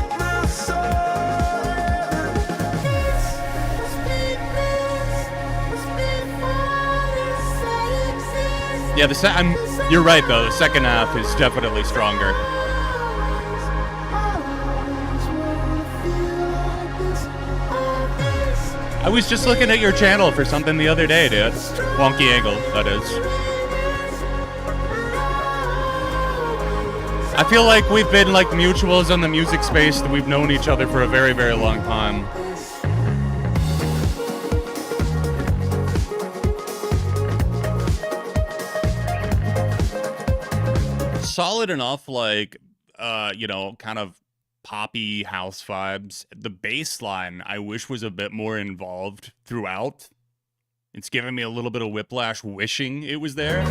Yeah, you're right, though. The second half is definitely stronger. I was just looking at your channel for something the other day, dude. Wonky Angle, that is. I feel like we've been like mutuals in the music space, that we've known each other for a very, very long time. Solid enough, like, kind of poppy house vibes. The bass line, I wish was a bit more involved throughout. It's giving me a little bit of whiplash wishing it was there.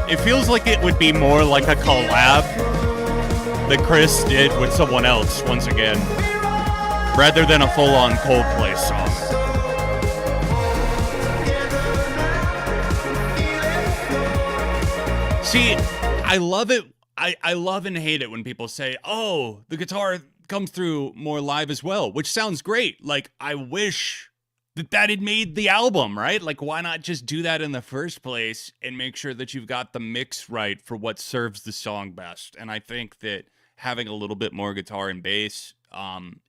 It feels like it would be more like a collab that Chris did with someone else once again, rather than a full-on Coldplay song. See, I love it. I love and hate it when people say, oh, the guitar comes through more live as well, which sounds great. Like, I wish that had made the album, right? Like, why not just do that in the first place and make sure that you've got the mix right for what serves the song best? And I think that having a little bit more guitar and bass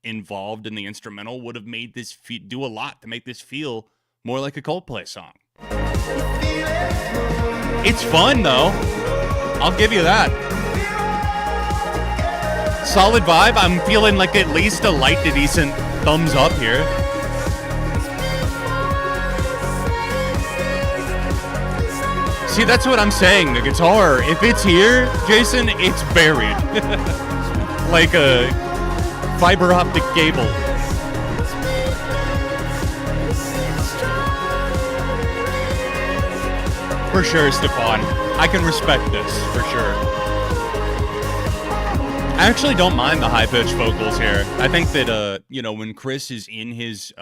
involved in the instrumental would have made this do a lot to make this feel more like a Coldplay song. It's fun, though. I'll give you that. Solid vibe. I'm feeling like at least a light to decent thumbs up here. See, that's what I'm saying. The guitar, if it's here, Jason, it's buried. Like a fiber optic cable. For sure, Stefan. I can respect this, for sure. I actually don't mind the high-pitched vocals here. I think that, you know, when Chris is in his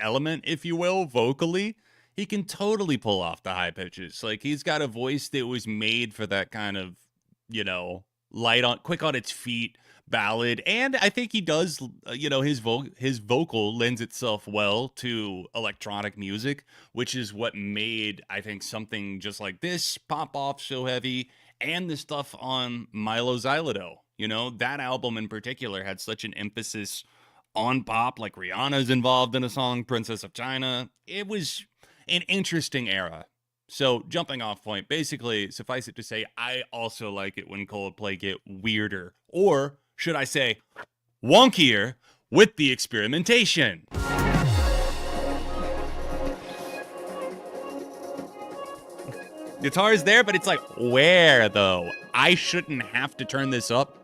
element, if you will, vocally, he can totally pull off the high pitches. Like, he's got a voice that was made for that kind of, you know, quick on its feet ballad. And I think he does, you know, his vocal lends itself well to electronic music, which is what made, I think, something just like this pop off so heavy. And the stuff on Milo Xyloto, you know, that album in particular had such an emphasis on pop. Like, Rihanna's involved in a song, Princess of China. It was an interesting era. So, jumping off point, basically, suffice it to say, I also like it when Coldplay get weirder, or should I say, wonkier, with the experimentation. Guitar's there, but it's like, where, though? I shouldn't have to turn this up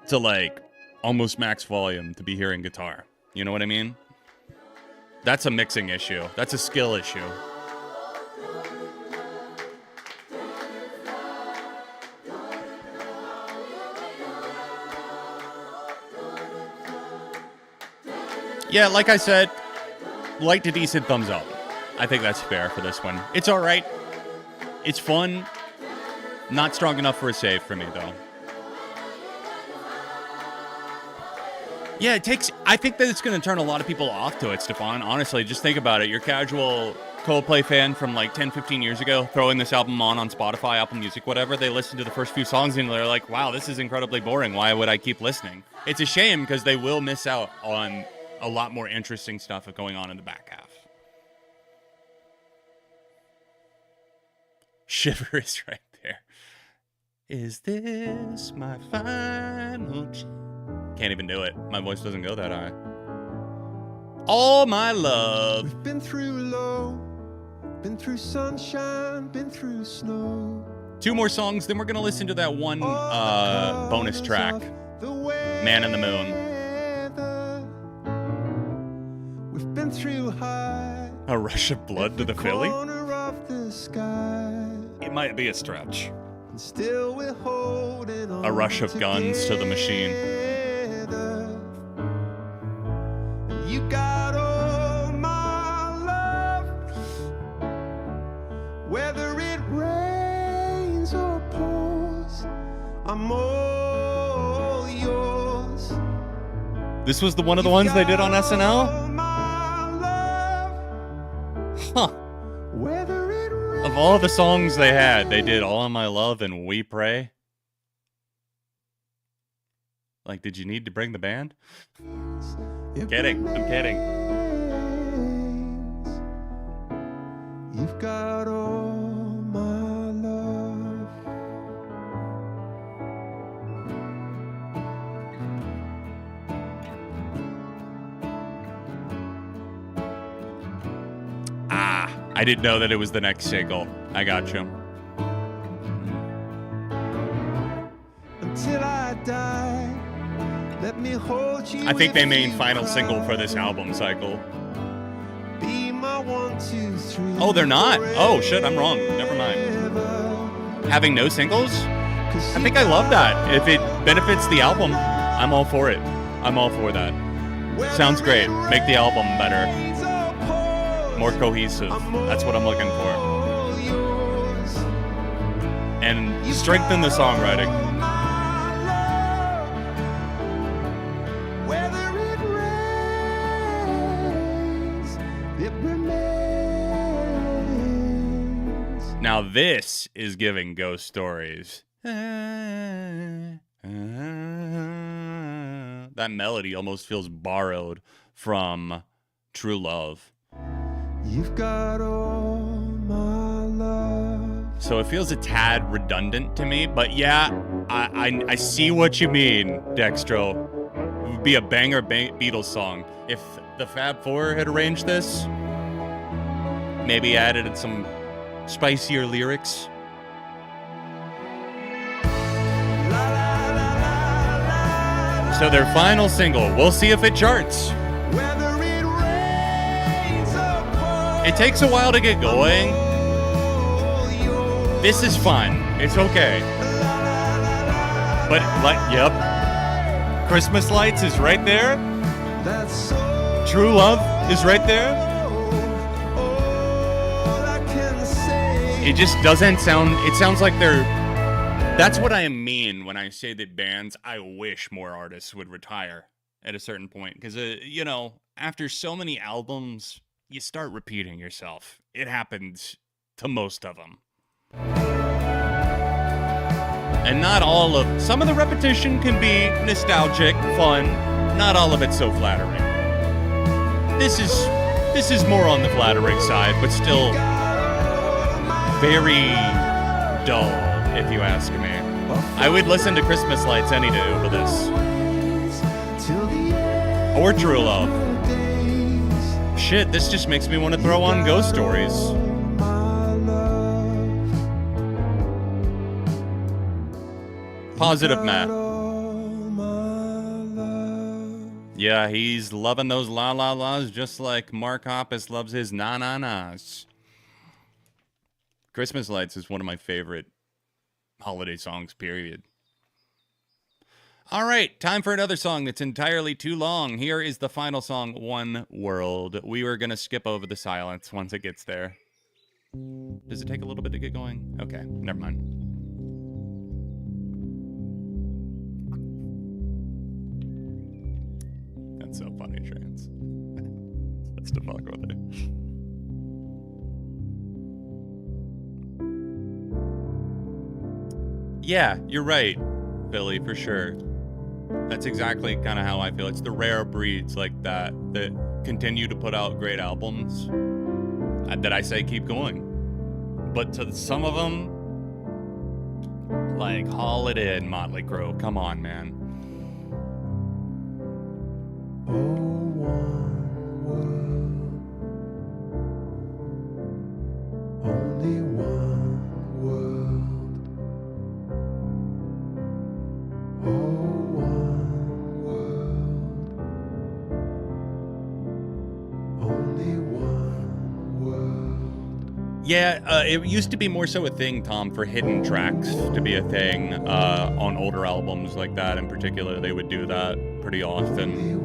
to, like, almost max volume to be hearing guitar. You know what I mean? That's a mixing issue. That's a skill issue. Yeah, like I said, light to decent thumbs up. I think that's fair for this one. It's all right. It's fun. Not strong enough for a save for me, though. Yeah, I think that it's going to turn a lot of people off to it, Stefan. Honestly, just think about it. Your casual Coldplay fan from like 10, 15 years ago, throwing this album on Spotify, Apple Music, whatever, they listen to the first few songs and they're like, wow, this is incredibly boring. Why would I keep listening? It's a shame because they will miss out on a lot more interesting stuff going on in the back half. Shiver is right there. Is this my final chance? Can't even do it. My voice doesn't go that high. All my love. We've been through low, been through sunshine, been through snow. 2 more songs, then we're gonna listen to that one bonus track, Man in the Moon. We've been through high, a rush of blood to the Philly. Of the sky. It might be a stretch. And still we're holding on, a rush of guns to the machine. You got all my love, whether it rains or pours, I'm all yours. This was one of the ones they did on SNL? Huh. Of all the songs they had, they did All of My Love and We Pray. Like, did you need to bring the band? I'm kidding. You've got all my love. I didn't know that it was the next single. I got you. Until I die, let me hold you. I think they made final single for this album cycle. Be my 1, 2, 3. Oh, they're not. Oh shit, I'm wrong. Never mind. Having no singles? I think I love that. If it benefits the album, I'm all for it. I'm all for that. Sounds great. Make the album better. More cohesive. That's what I'm looking for. And strengthen the songwriting. Now this is giving ghost stories. That melody almost feels borrowed from True Love. You've got all my love. so it feels a tad redundant to me. But yeah, I see what you mean, Dextro. It would be a banger Beatles song. If the Fab Four had arranged this, maybe added some spicier lyrics. So their final single, we'll see if it charts. It takes a while to get going. This is fun. It's okay. But, yep. Christmas Lights is right there. True Love is right there. It just doesn't sound, it sounds like they're, that's what I mean when I say that bands, I wish more artists would retire at a certain point. Because, you know, after so many albums, you start repeating yourself. It happens to most of them. And not all of, some of the repetition can be nostalgic, fun. Not all of it so flattering. This is more on the flattering side, but still very dull, if you ask me. I would listen to Christmas Lights any day over this. Or True Love. Shit, this just makes me want to throw on Ghost Stories. Positive Matt. Yeah, he's loving those la la la's just like Mark Hoppus loves his na na na's. Christmas Lights is one of my favorite holiday songs, period. All right, time for another song that's entirely too long. Here is the final song, One World. We were going to skip over the silence once it gets there. Does it take a little bit to get going? Okay, never mind. That's so funny, Trans. Let's fuck with it. Yeah, you're right, Billy, for sure. That's exactly kind of how I feel. It's the rare breeds like that that continue to put out great albums that I say keep going. But to some of them, like Haul It In, Motley Crue, come on, man. Only one world. Oh, one world. Only one world. Yeah, it used to be more so a thing, Tom, for hidden tracks to be a thing on older albums like that in particular. They would do that pretty often.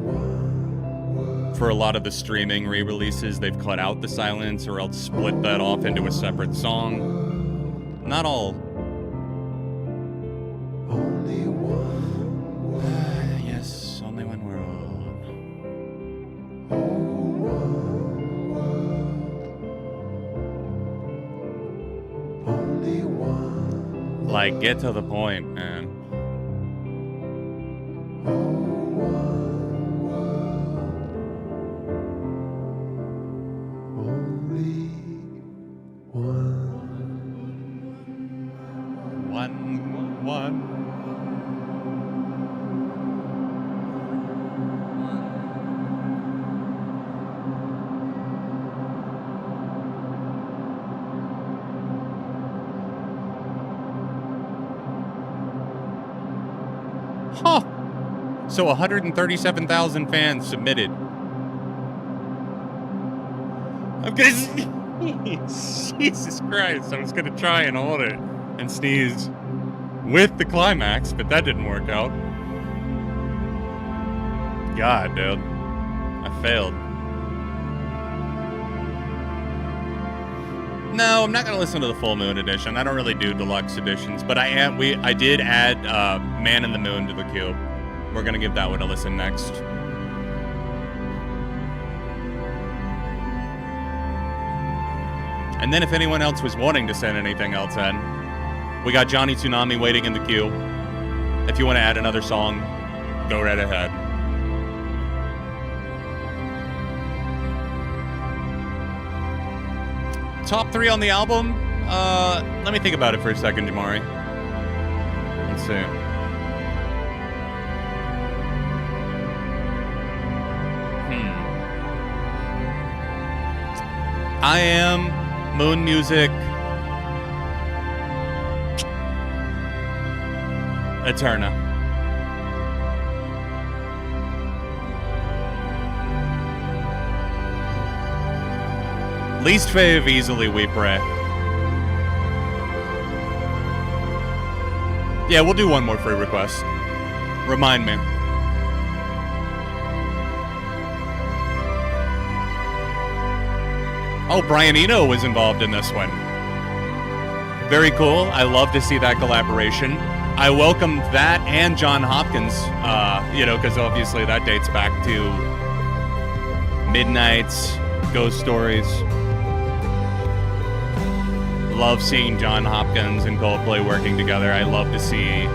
For a lot of the streaming re-releases, they've cut out the silence or else split that off into a separate song. Not all. Only one world. Yes, only one world. Oh, one world. Only one. Like, get to the point, man. Huh. So 137,000 fans submitted. I'm gonna... Jesus Christ. I was gonna try and hold it and sneeze with the climax, but that didn't work out. God, dude. I failed. No, I'm not gonna listen to the full moon edition. I don't really do deluxe editions, but I did add Man in the Moon to the queue. We're gonna give that one a listen next. And then if anyone else was wanting to send anything else in, we got Johnny Tsunami waiting in the queue. If you want to add another song, go right ahead. Top 3 on the album, Let me think about it for a second, Jamari. Let's see. I Am, Moon Music, Eterna. Least fave, easily We Pray. Yeah, we'll do one more free request. Remind me. Oh, Brian Eno was involved in this one. Very cool. I love to see that collaboration. I welcomed that and John Hopkins, because obviously that dates back to Midnight's Ghost Stories. Love seeing John Hopkins and Coldplay working together. I love to see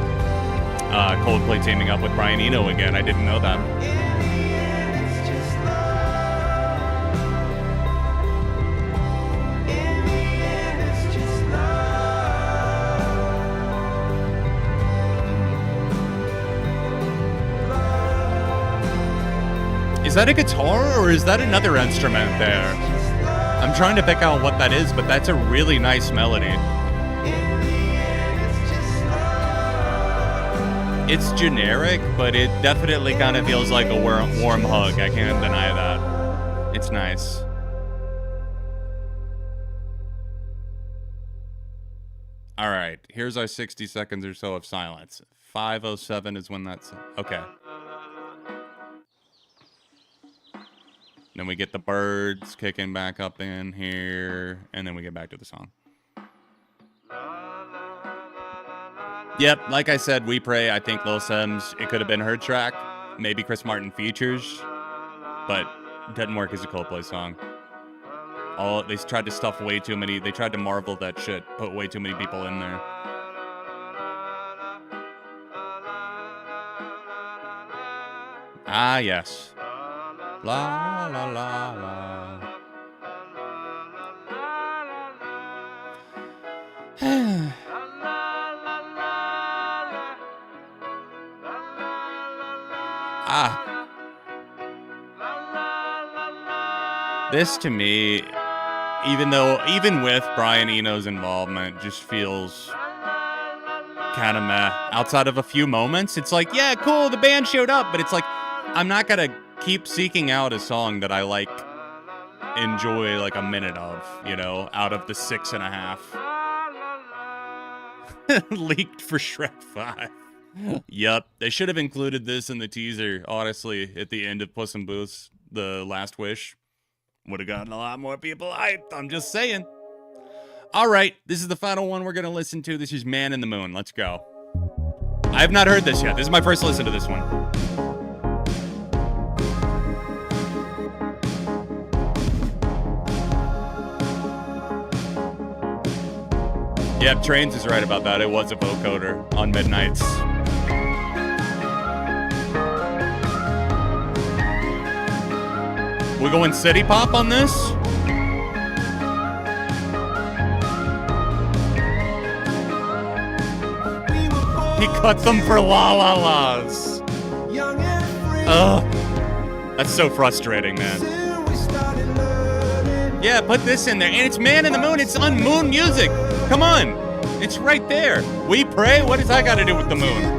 Coldplay teaming up with Brian Eno again. I didn't know that. Is that a guitar or is that another instrument there? I'm trying to pick out what that is, but that's a really nice melody. It's generic, but it definitely kind of feels like a warm hug. I can't deny that. It's nice. All right, here's our 60 seconds or so of silence. 5:07 is when that's... Okay. Then we get the birds kicking back up in here, and then we get back to the song. Yep, like I said, We Pray, I think Lil Sims, it could have been her track. Maybe Chris Martin features, but it doesn't work as a Coldplay song. They tried to stuff way too many, they tried to marvel that shit, put way too many people in there. Ah, yes. La la la la. This to me, even with Brian Eno's involvement, just feels kind of meh. Outside of a few moments, it's like, yeah, cool, the band showed up, but it's like, I'm not gonna keep seeking out a song that I enjoy like a minute of, out of the 6.5. Leaked for Shrek 5. Yup, they should have included this in the teaser, honestly, at the end of Puss in Boots, The Last Wish. Would have gotten a lot more people hyped, I'm just saying. All right, this is the final one we're gonna listen to. This is Man in the Moon. Let's go. I have not heard this yet. This is my first listen to this one. Yep, Trains is right about that. It was a vocoder on Midnights. We going city pop on this? He cut them for La La Las. Ugh. That's so frustrating, man. Yeah, put this in there. And it's Man in the Moon. It's on Moon Music. Come on. It's right there. We Pray? What does that got to do with the moon?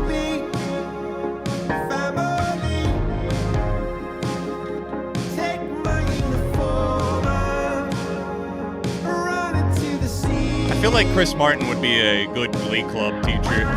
I feel like Chris Martin would be a good Glee Club teacher.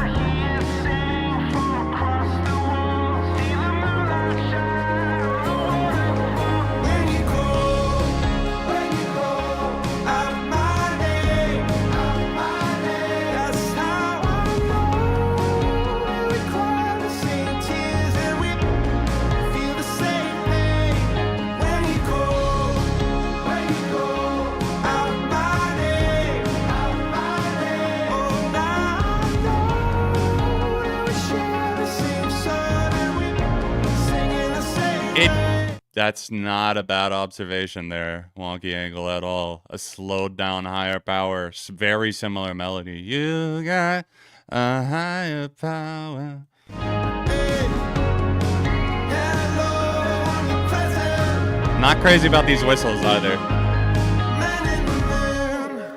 That's not a bad observation there, Wonky Angle, at all. A slowed down higher power, very similar melody. You got a higher power. Not crazy about these whistles either.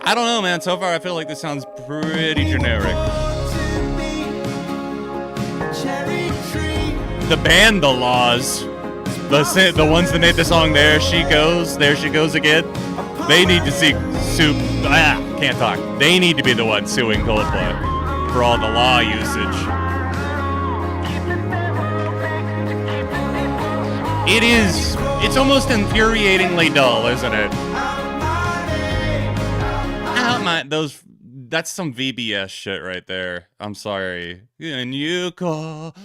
I don't know, man. So far, I feel like this sounds pretty generic. The band, The Laws, the ones that made the song There She Goes Again, they need to can't talk. They need to be the ones suing Coldplay for all the law usage. It's almost infuriatingly dull, isn't it? That's some VBS shit right there. I'm sorry. When you call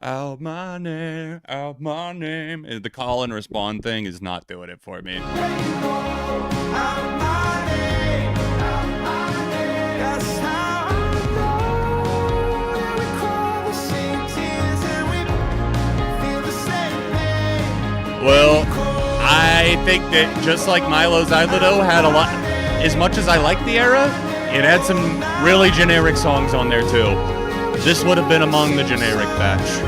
out my name. The call and respond thing is not doing it for me. Well, I think that just like Milo Xyloto had a lot, as much as I like the era, it had some really generic songs on there too. This would have been among the generic batch.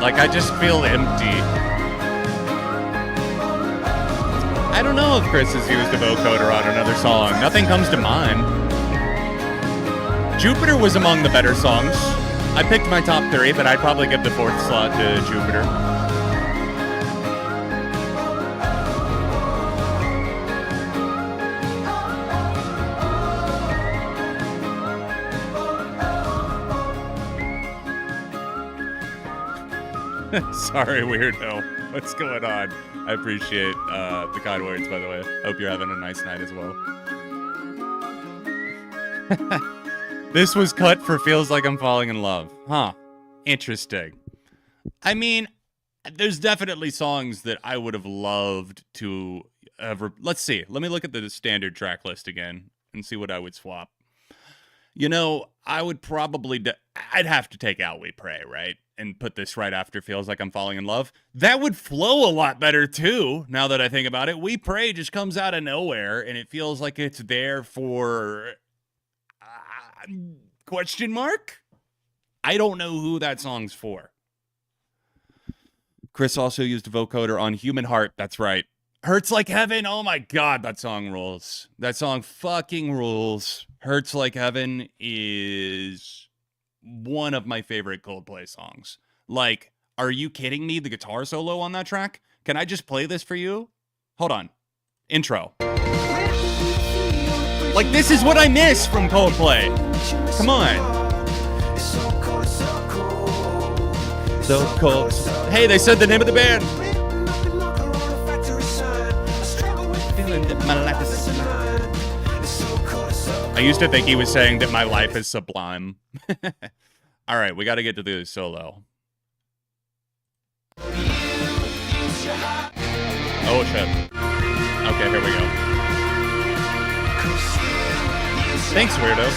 Like, I just feel empty. I don't know if Chris has used a vocoder on another song. Nothing comes to mind. Jupiter was among the better songs. I picked my top 3, but I'd probably give the 4th slot to Jupiter. Sorry, weirdo. What's going on? I appreciate the kind words, by the way. Hope you're having a nice night as well. This was cut for Feels Like I'm Falling in Love. Huh. Interesting. I mean, there's definitely songs that I would have loved to have... Let's see. Let me look at the standard track list again and see what I would swap. You know, I would probably... I'd have to take out We Pray, right? And put this right after Feels Like I'm Falling in Love. That would flow a lot better, too, now that I think about it. We Pray just comes out of nowhere, and it feels like it's there for... question mark? I don't know who that song's for. Chris also used a vocoder on Human Heart. That's right. Hurts Like Heaven. Oh my God, that song rules. That song fucking rules. Hurts Like Heaven is one of my favorite Coldplay songs. Like, are you kidding me? The guitar solo on that track? Can I just play this for you? Hold on. Intro. Like, this is what I miss from Coldplay. Come on. So cold. Hey, they said the name of the band. I used to think he was saying that my life is sublime. All right, we got to get to the solo. Oh, shit. Okay, here we go. Thanks, weirdo.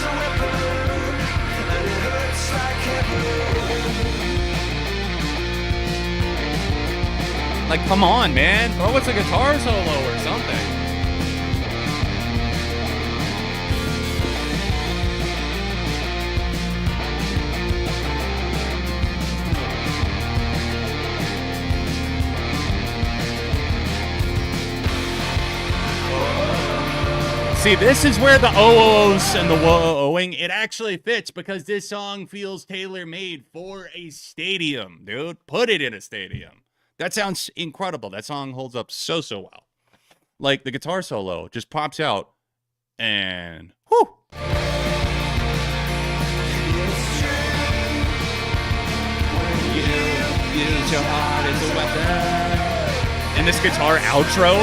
Like, come on, man. Throw us a guitar solo or something. See, this is where the oh-ohs and the whoa-ohing, it actually fits because this song feels tailor-made for a stadium, dude. Put it in a stadium. That sounds incredible. That song holds up so well. Like, the guitar solo just pops out and whew. Use your heart as a weapon. And this guitar outro.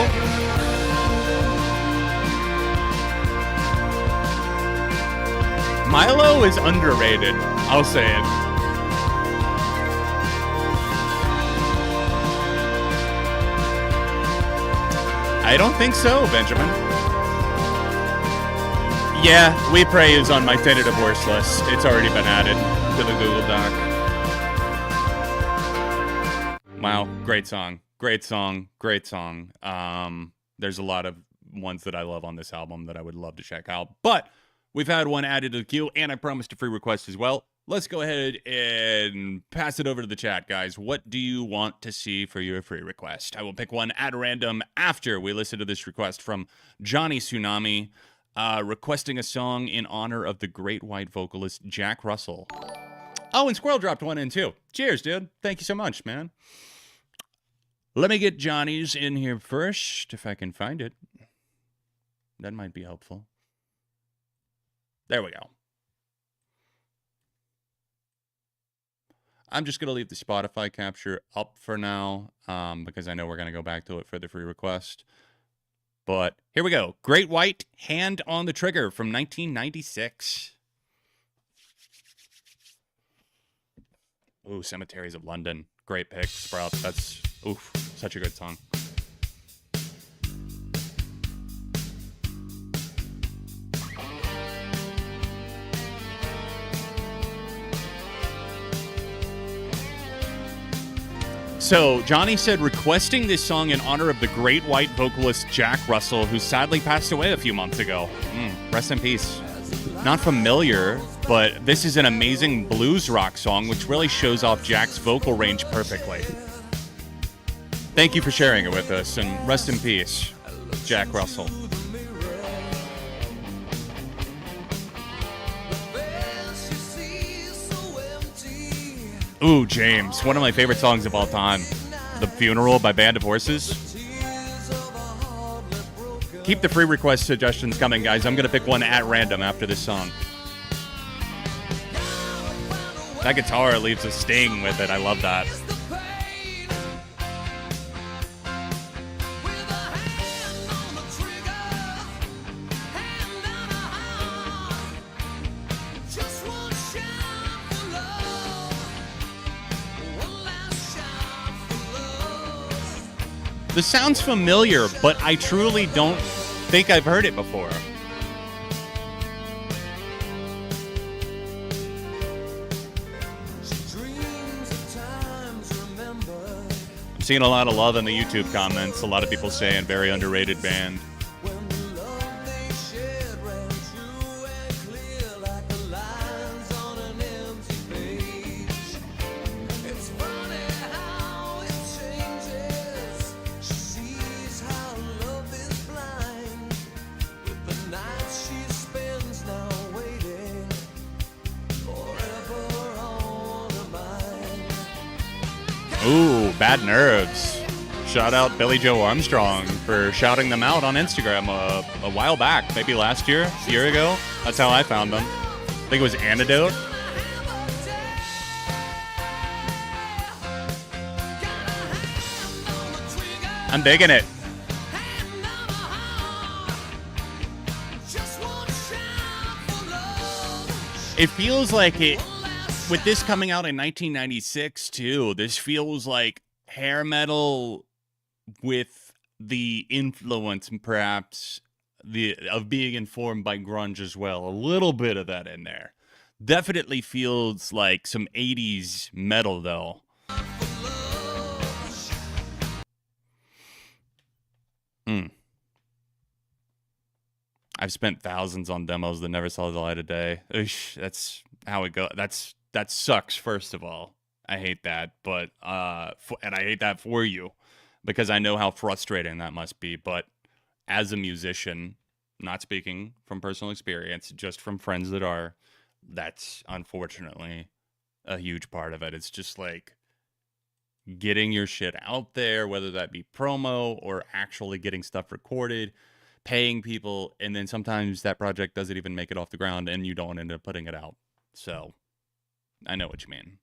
Milo is underrated. I'll say it. I don't think so, Benjamin. Yeah, We Pray is on my tentative worst list. It's already been added to the Google Doc. Wow, great song. Great song. Great song. There's a lot of ones that I love on this album that I would love to check out. But we've had one added to the queue, and I promised a free request as well. Let's go ahead and pass it over to the chat, guys. What do you want to see for your free request? I will pick one at random after we listen to this request from Johnny Tsunami, requesting a song in honor of the great white vocalist Jack Russell. Oh, and Squirrel dropped one in too. Cheers, dude. Thank you so much, man. Let me get Johnny's in here first, if I can find it. That might be helpful. There we go. I'm just going to leave the Spotify capture up for now because I know we're going to go back to it for the free request. But here we go. Great White, Hand on the Trigger from 1996. Ooh, Cemeteries of London. Great pick, Sprout. That's, oof, such a good song. So, Johnny said, requesting this song in honor of the great white vocalist Jack Russell, who sadly passed away a few months ago. Rest in peace. Not familiar, but this is an amazing blues rock song, which really shows off Jack's vocal range perfectly. Thank you for sharing it with us, and rest in peace, Jack Russell. Ooh, James, one of my favorite songs of all time. The Funeral by Band of Horses. Keep the free request suggestions coming, guys. I'm going to pick one at random after this song. That guitar leaves a sting with it. I love that. This sounds familiar, but I truly don't think I've heard it before. I'm seeing a lot of love in the YouTube comments. A lot of people saying very underrated band. Ooh, Bad Nerves. Shout out Billie Joe Armstrong for shouting them out on Instagram a while back, maybe last year, a year ago. That's how I found them. I think it was Antidote. I'm digging it. It feels like it, with this coming out in 1996 too, this feels like hair metal with the influence perhaps of being informed by grunge as well. A little bit of that in there. Definitely feels like some 80s metal though. I've spent thousands on demos that never saw the light of day. Oosh, that's how it goes. That sucks, first of all. I hate that, but and I hate that for you because I know how frustrating that must be. But as a musician, not speaking from personal experience, just from friends that are, that's unfortunately a huge part of it. It's just like getting your shit out there, whether that be promo or actually getting stuff recorded, paying people, and then sometimes that project doesn't even make it off the ground and you don't end up putting it out. So I know what you mean.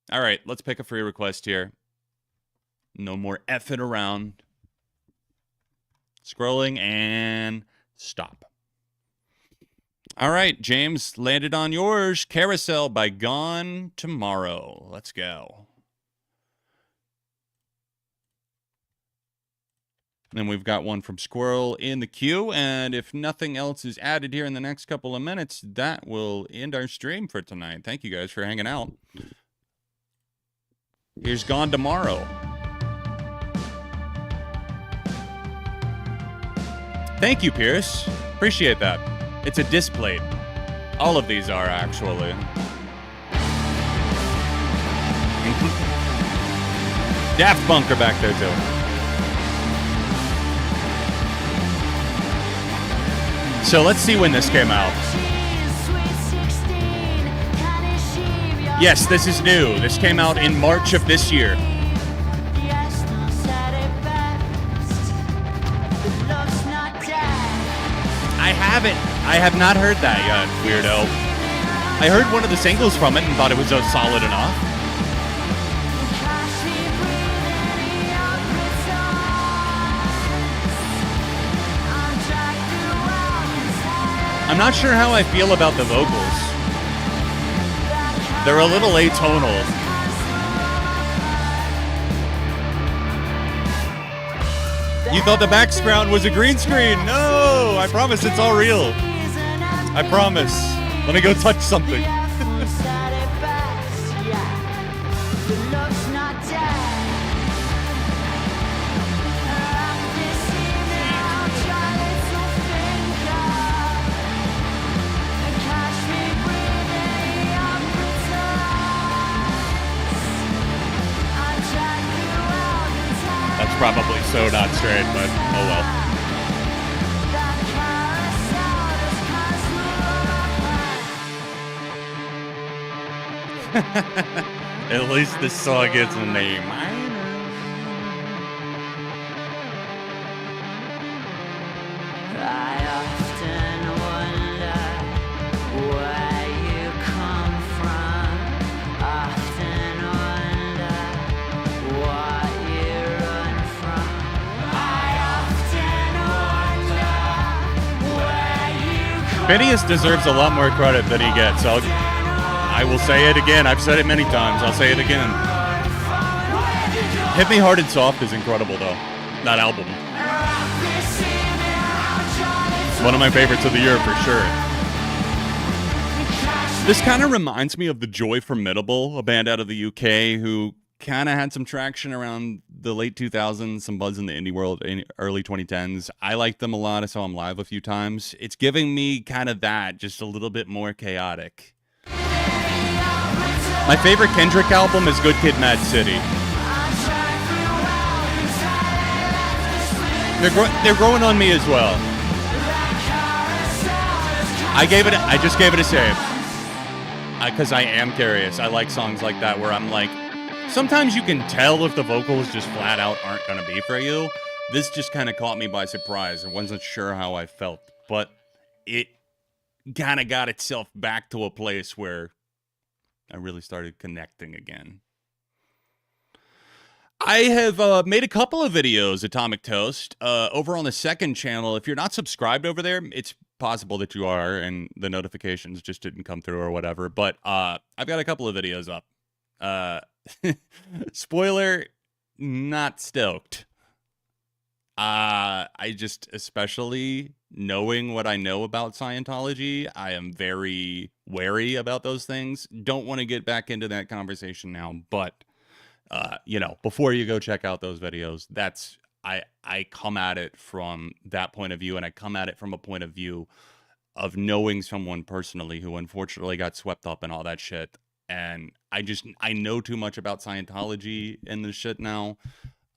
All right, let's pick a free request here. No more effing around. Scrolling and stop. All right, James, landed on yours. Carousel by Gone Tomorrow. Let's go. And we've got one from Squirrel in the queue. And if nothing else is added here in the next couple of minutes, that will end our stream for tonight. Thank you guys for hanging out. Here's Gone Tomorrow. Thank you, Pierce. Appreciate that. It's a display. All of these are, actually. Daft Punk are back there, too. So let's see when this came out. Yes, this is new. This came out in March of this year. I have not heard that yet, weirdo. I heard one of the singles from it and thought it was solid enough. I'm not sure how I feel about the vocals. They're a little atonal. You thought the background was a green screen? No, I promise it's all real. I promise. Let me go touch something. That's probably so not straight, but oh well. At least this song gets a name. I often wonder where you come from. Often wonder what you run from. I often wonder where you come Phineas deserves a lot more credit than he gets. I will say it again. I've said it many times. I'll say it again. Hit Me Hard and Soft is incredible, though. That album. One of my favorites of the year, for sure. This kind of reminds me of The Joy Formidable, a band out of the UK who kind of had some traction around the late 2000s, some buzz in the indie world in early 2010s. I liked them a lot. I saw them live a few times. It's giving me kind of that, just a little bit more chaotic. My favorite Kendrick album is Good Kid, Mad City. They're growing on me as well. I just gave it a save. Because I am curious. I like songs like that where I'm like, sometimes you can tell if the vocals just flat out aren't going to be for you. This just kind of caught me by surprise. I wasn't sure how I felt. But it kind of got itself back to a place where I really started connecting again. I have made a couple of videos, Atomic Toast, over on the second channel. If you're not subscribed over there, it's possible that you are, and the notifications just didn't come through or whatever. But I've got a couple of videos up. Spoiler, not stoked. I just, especially knowing what I know about Scientology, I am very wary about those things. Don't want to get back into that conversation now, but before you go check out those videos, that's I come at it from that point of view, and I come at it from a point of view of knowing someone personally who unfortunately got swept up in all that shit. And I know too much about Scientology and this shit now.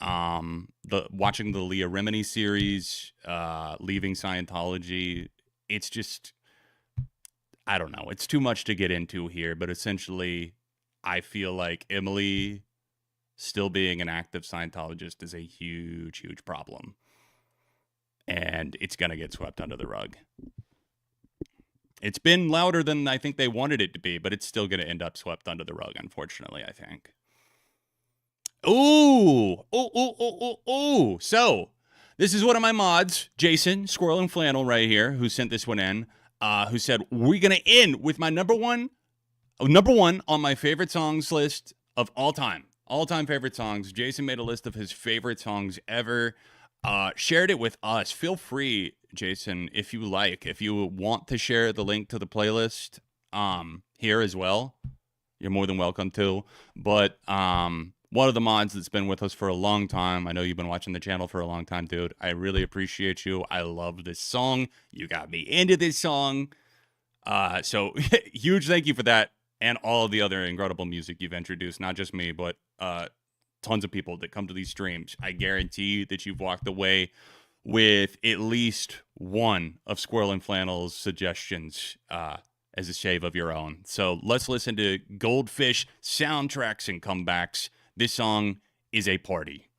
Watching the Leah Remini series, leaving Scientology, it's just, I don't know. It's too much to get into here, but essentially I feel like Emily still being an active Scientologist is a huge, huge problem. And it's going to get swept under the rug. It's been louder than I think they wanted it to be, but it's still going to end up swept under the rug, unfortunately, I think. Ooh. So, this is one of my mods, Jason, Squirrel and Flannel right here, who sent this one in, who said, we're going to end with my number one on my favorite songs list of all time. All-time favorite songs. Jason made a list of his favorite songs ever. Shared it with us. Feel free, Jason, if you like. If you want to share the link to the playlist here as well, you're more than welcome to. But one of the mods that's been with us for a long time. I know you've been watching the channel for a long time, dude. I really appreciate you. I love this song. You got me into this song. So huge thank you for that. And all of the other incredible music you've introduced, not just me, but tons of people that come to these streams. I guarantee that you've walked away with at least one of Squirrel and Flannel's suggestions as a shave of your own. So let's listen to Goldfish soundtracks and comebacks. This song is a party.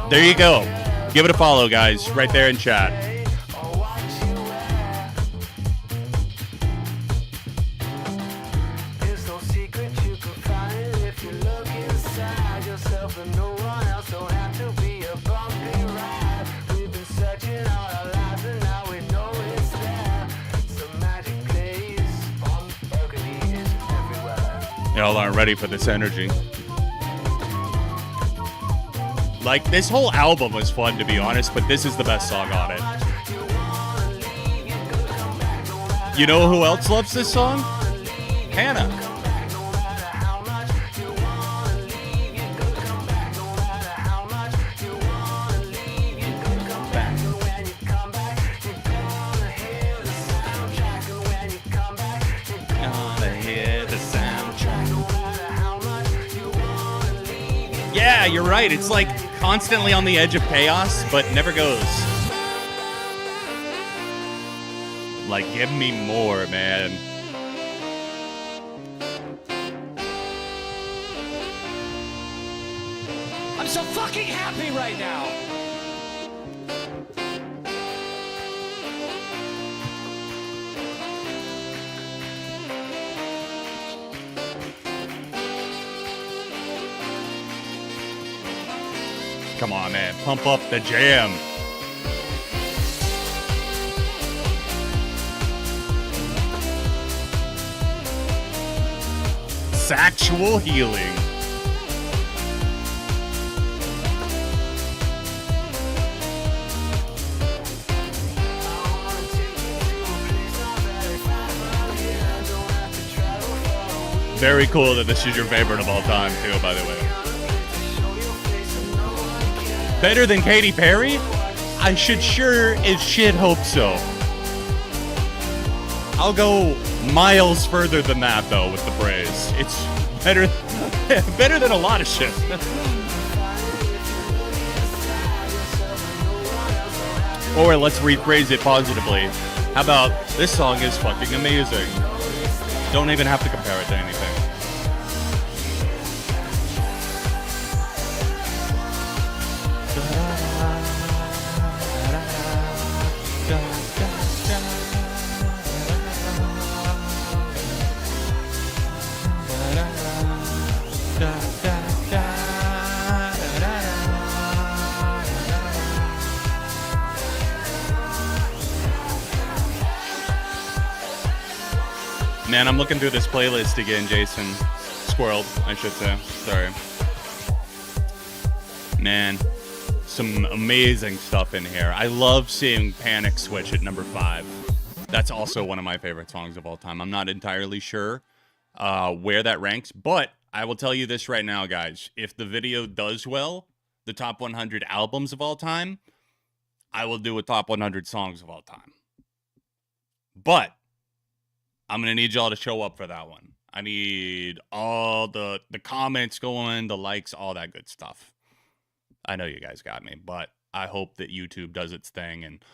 There you go. Give it a follow, guys, right there in chat. Y'all aren't ready for this energy. Like, this whole album was fun, to be honest, but this is the best song on it. You know who else loves this song? Hannah. Yeah, you're right. It's like constantly on the edge of chaos, but never goes. Like, give me more, man. I'm so fucking happy right now. Come on, man. Pump up the jam. Sexual healing. Very cool that this is your favorite of all time, too, by the way. Better than Katy Perry? I should sure as shit hope so. I'll go miles further than that, though, with the praise. It's better, better than a lot of shit. Or let's rephrase it positively. How about, this song is fucking amazing. Don't even have to compare it to anything. Man, I'm looking through this playlist again, Jason. Squirreled, I should say. Sorry. Man, some amazing stuff in here. I love seeing Panic Switch at number 5. That's also one of my favorite songs of all time. I'm not entirely sure where that ranks, but I will tell you this right now, guys. If the video does well, the top 100 albums of all time, I will do a top 100 songs of all time. But I'm going to need y'all to show up for that one. I need all the comments going, the likes, all that good stuff. I know you guys got me, but I hope that YouTube does its thing and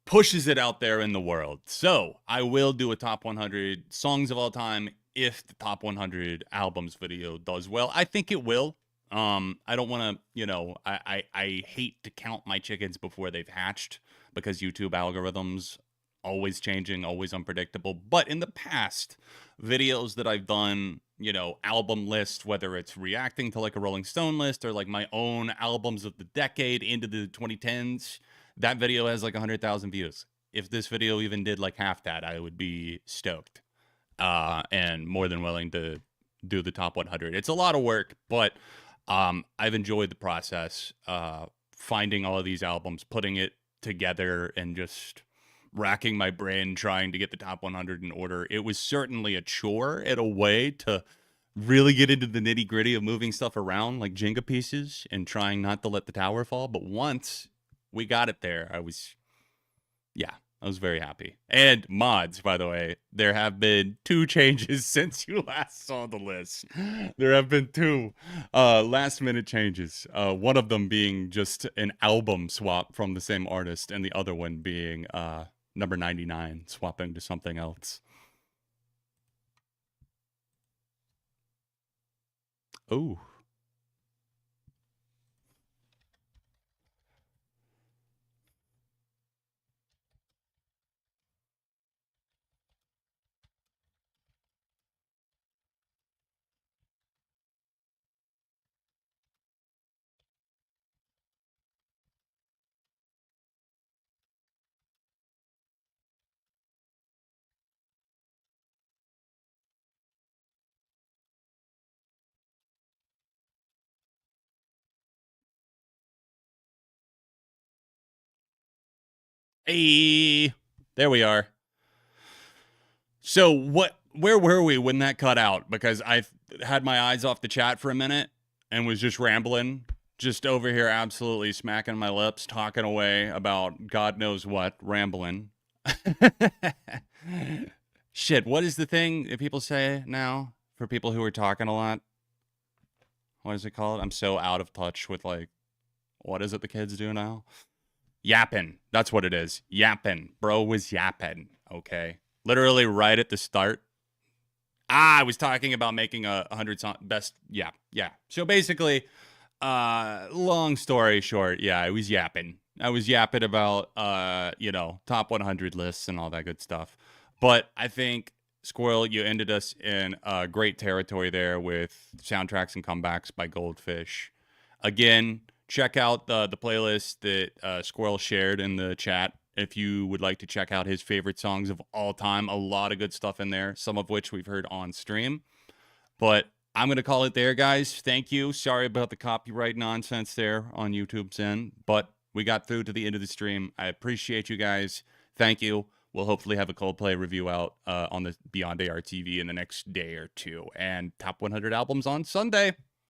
pushes it out there in the world. So I will do a top 100 songs of all time if the top 100 albums video does well. I think it will. I don't want to, I hate to count my chickens before they've hatched because YouTube algorithms always changing, always unpredictable. But in the past, videos that I've done, album list, whether it's reacting to like a Rolling Stone list or like my own albums of the decade into the 2010s, that video has like 100,000 views. If this video even did like half that, I would be stoked and more than willing to do the top 100. It's a lot of work, but I've enjoyed the process, finding all of these albums, putting it together, and just racking my brain trying to get the top 100 in order. It was certainly a chore in a way to really get into the nitty gritty of moving stuff around like Jenga pieces and trying not to let the tower fall. But once we got it there, I was very happy. And mods, by the way, there have been 2 changes since you last saw the list. There have been 2 last minute changes. One of them being just an album swap from the same artist, and the other one being number 99 swapping to something else. Oh. Hey, there we are. So where were we when that cut out? Because I had my eyes off the chat for a minute and was just rambling, just over here absolutely smacking my lips, talking away about God knows what, rambling. Shit, what is the thing that people say now for people who are talking a lot? What is it called? I'm so out of touch with, like, what is it the kids do now? Yapping. That's what it is. Yapping. Bro was yapping. Okay. Literally right at the start. I was talking about making a 100 song best. Yeah. So basically, long story short, I was yapping. I was yapping about, top 100 lists and all that good stuff. But I think, Squirrel, you ended us in great territory there with Soundtracks and Comebacks by Goldfish. Again, check out the playlist that Squirrel shared in the chat if you would like to check out his favorite songs of all time. A lot of good stuff in there, some of which we've heard on stream. But I'm going to call it there, guys. Thank you. Sorry about the copyright nonsense there on YouTube's end, but we got through to the end of the stream. I appreciate you guys. Thank you. We'll hopefully have a Coldplay review out on the Beyond ARTV in the next day or 2, and top 100 albums on Sunday.